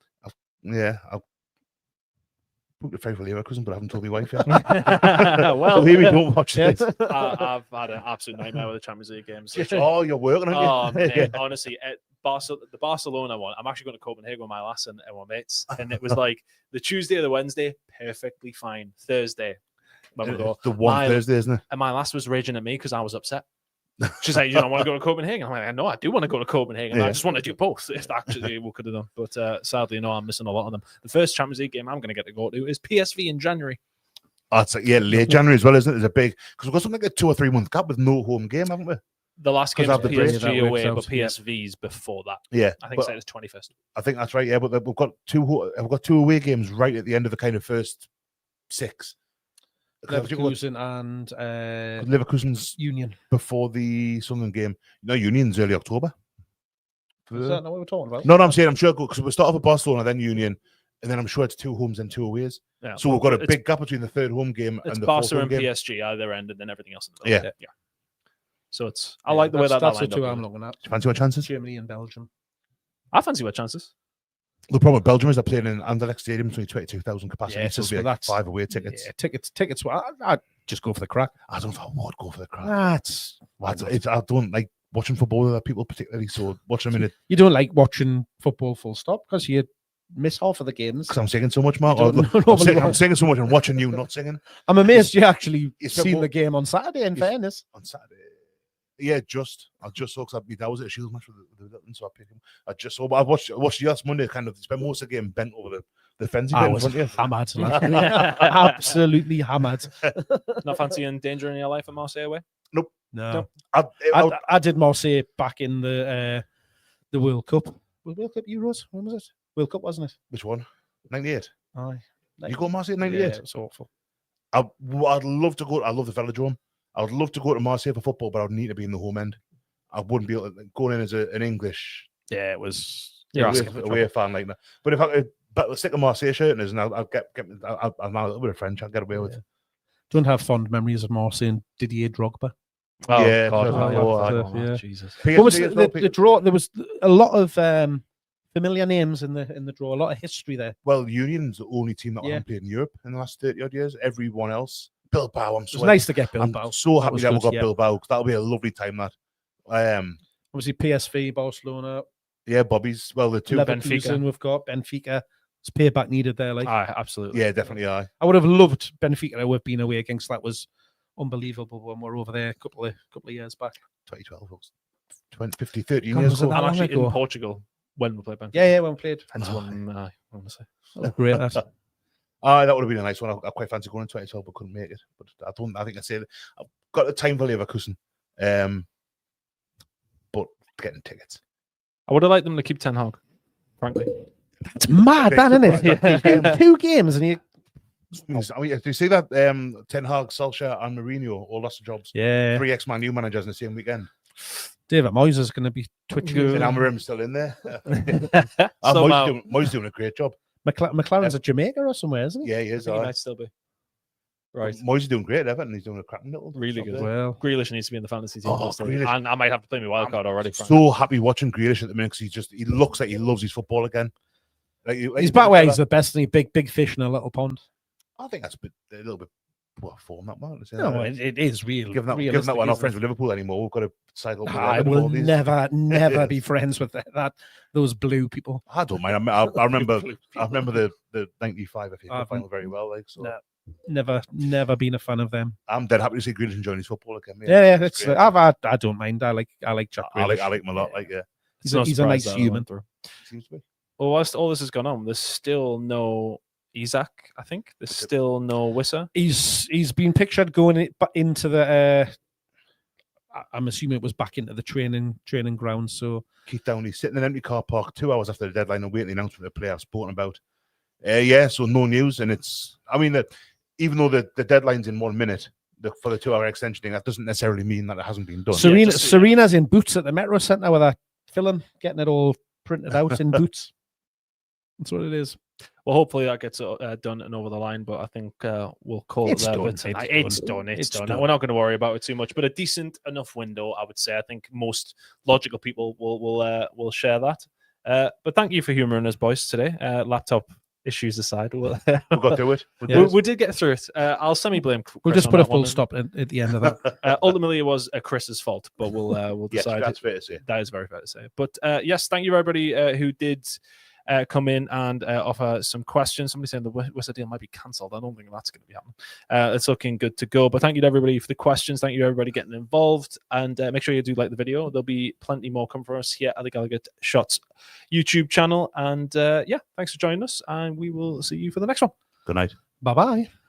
I've booked a flight for Leverkusen, but I haven't told my wife yet. Well, here we don't watch this. I've had an absolute nightmare with the Champions League games. Oh, you're working on it. Man, honestly, the Barcelona one, I'm actually going to Copenhagen with my lass and my mates, and it was like the Tuesday or the Wednesday, perfectly fine. Thursday, when we go, the one Thursday, isn't it? And my lass was raging at me because I was upset. She's like, you don't want to go to Copenhagen? I'm like, no, I do want to go to Copenhagen. I just want to do both. If actually we could have done, but sadly, no, I'm missing a lot of them. The first Champions League game I'm going to get to go to is PSV in January. Oh, it's like, late January as well, isn't it? There's a big because we've got something like a 2 or 3 month gap with no home game, haven't we? The last game Because was of the break. PSG That away, works but out, PSV's before that. Yeah, I think it's 21st. I think that's right. Yeah, but we've got two away games right at the end of the kind of first 6. Leverkusen and Leverkusen's Union. before the Sunderland game. No, Union's early October. Is that not what we're talking about? No, I'm saying I'm sure because we'll start off with Barcelona, then Union, and then I'm sure it's 2 homes and 2 aways. Yeah. So we've got a big gap between the third home game and the Barca fourth home and game. PSG either end, and then everything else in the middle. Yeah. So it's I like the way that that's the lined 2 up. I'm looking at. Do you fancy what chances? Germany and Belgium. I fancy what chances. The problem with Belgium is they're playing in Anderlecht Stadium, it's only 22,000 capacity. Yeah, so so it'll be like that's 5 away tickets. Yeah, tickets. Well, I'd just go for the crack. I don't know if I would go for the crowd. That's I don't like watching football with other people particularly, so watching them in it you don't like watching football full stop because you miss half of the games. because I'm singing so much, Mark. You don't I'm normally singing so much and watching you not singing I'm amazed you actually You spent seen more- the game on Saturday. In fairness, on Saturday. Yeah, I just saw because I was at a Shields match with the Littleton, so I picked him. I just saw, but I watched you last Monday. Kind of spent most of the game bent over the fence. I was hammered, absolutely hammered. Not fancying danger in your life at Marseille away? No, Nope. I did Marseille back in the World Cup. World Cup Euros. When was it? World Cup, wasn't it? Which one? 98. Aye. You got Marseille 98? Yeah, it was awful. I'd love to go. I love the Velodrome. I would love to go to Marseille for football, but I would need to be in the home end. I wouldn't be able to go in as an English Yeah, it was. You're away, asking for away fan like that. But if I could stick a Marseille shirt in, and I'll I'm a little bit of French. I'll get away with it. Don't have fond memories of Marseille and Didier Drogba. Oh, Yeah, God. yeah. Jesus. What was PSG as the well, draw? There was a lot of familiar names in the draw. A lot of history there. Well, Union's the only team that Yeah. hasn't played in Europe in the last 30 odd years. Everyone else, Bilbao. It was nice to get I'm Bilbao. so happy was that we good, got yeah. Bilbao because that'll be a lovely time. That, Obviously, PSV, Barcelona, yeah, Bobby's. Well, the two. Leverkusen. We've got Benfica. It's payback needed there. Like Absolutely. Yeah, definitely. I I would have loved Benfica to have been away against. That was unbelievable when we were over there a couple of years back. 2012 was 20, 50, 30 God, years was it ago. that I'm long actually ago? in Portugal when we played Benfica. Yeah, when we played. Hence one, I want to say. That was great. That. That would have been a nice one. I quite fancy going in 2012, but couldn't make it. But I think I said I've got the time for Leverkusen. But getting tickets. I would have liked them to keep Ten Hag, frankly. It's mad, that isn't it? Yeah. 2 games and you. I mean, do you see that? Ten Hag, Solskjaer, and Mourinho all lost their jobs. Yeah. 3 ex-Man U managers in the same weekend. David Moyes is going to be twitching. And Amarim's still in there. Somehow. Moyes doing a great job. McLaren's at Jamaica or somewhere, isn't he? Yeah, he I is. think he might still be. Right. Moyes is doing great at Everton. He's doing a cracking little Really job good. there. Well, Grealish needs to be in the fantasy team. Oh, personally. Grealish. And I might have to play my wild card already. frankly. So happy watching Grealish at the minute because he looks like he loves his football again. Like, he's back where he's the best, and he big fish in a little pond. I think that's a little bit poor form, that man. No, it is real. Given that we're realistic, not isn't friends it? with Liverpool anymore, we've got to cycle. I will never be friends with those blue people. I don't mind. I remember the '95 FA Cup final very well. Like, so No. Never been a fan of them. I'm dead happy to see Grealish enjoying his football again. Yeah, it's it's great. I don't mind. I like Jack I Grealish. like him a lot. Like, yeah, He's No a surprise nice that I human. went through. seems to be. Well, whilst all this has gone on, there's still no Isaac, I think. There's still no Wissa. He's been pictured going into the. I'm assuming it was back into the training ground. So Keith Downey sitting in an empty car park 2 hours after the deadline and waiting the announcement of the player I've spoken about. Yeah, so no news, and it's. I mean, even though the deadline's in 1 minute for the 2-hour extension thing, that doesn't necessarily mean that it hasn't been done. Serena's in Boots at the Metro Centre with a film, getting it all printed out in Boots. That's what it is. Well, hopefully that gets done and over the line, but I think we'll call It's it there. done. But tonight. It's done. It's done. done. We're not going to worry about it too much, but a decent enough window, I would say. I think most logical people will share that. But thank you for humouring us, boys, today. Laptop issues aside, We got through it. we did get through it. I'll semi-blame Chris. We'll just on put a that one. full stop at the end of that. Ultimately, it was Chris's fault, but we'll Yes, decide. that's fair to say. That is very fair to say. But yes, thank you everybody who did come in and offer some questions. Somebody saying the Worcester deal might be cancelled. I don't think that's going to be happening. It's looking good to go. But thank you to everybody for the questions. Thank you to everybody getting involved. And make sure you do like the video. There'll be plenty more coming for us here at the Gallagher Shots YouTube channel. And yeah, thanks for joining us. And we will see you for the next one. Good night. Bye-bye.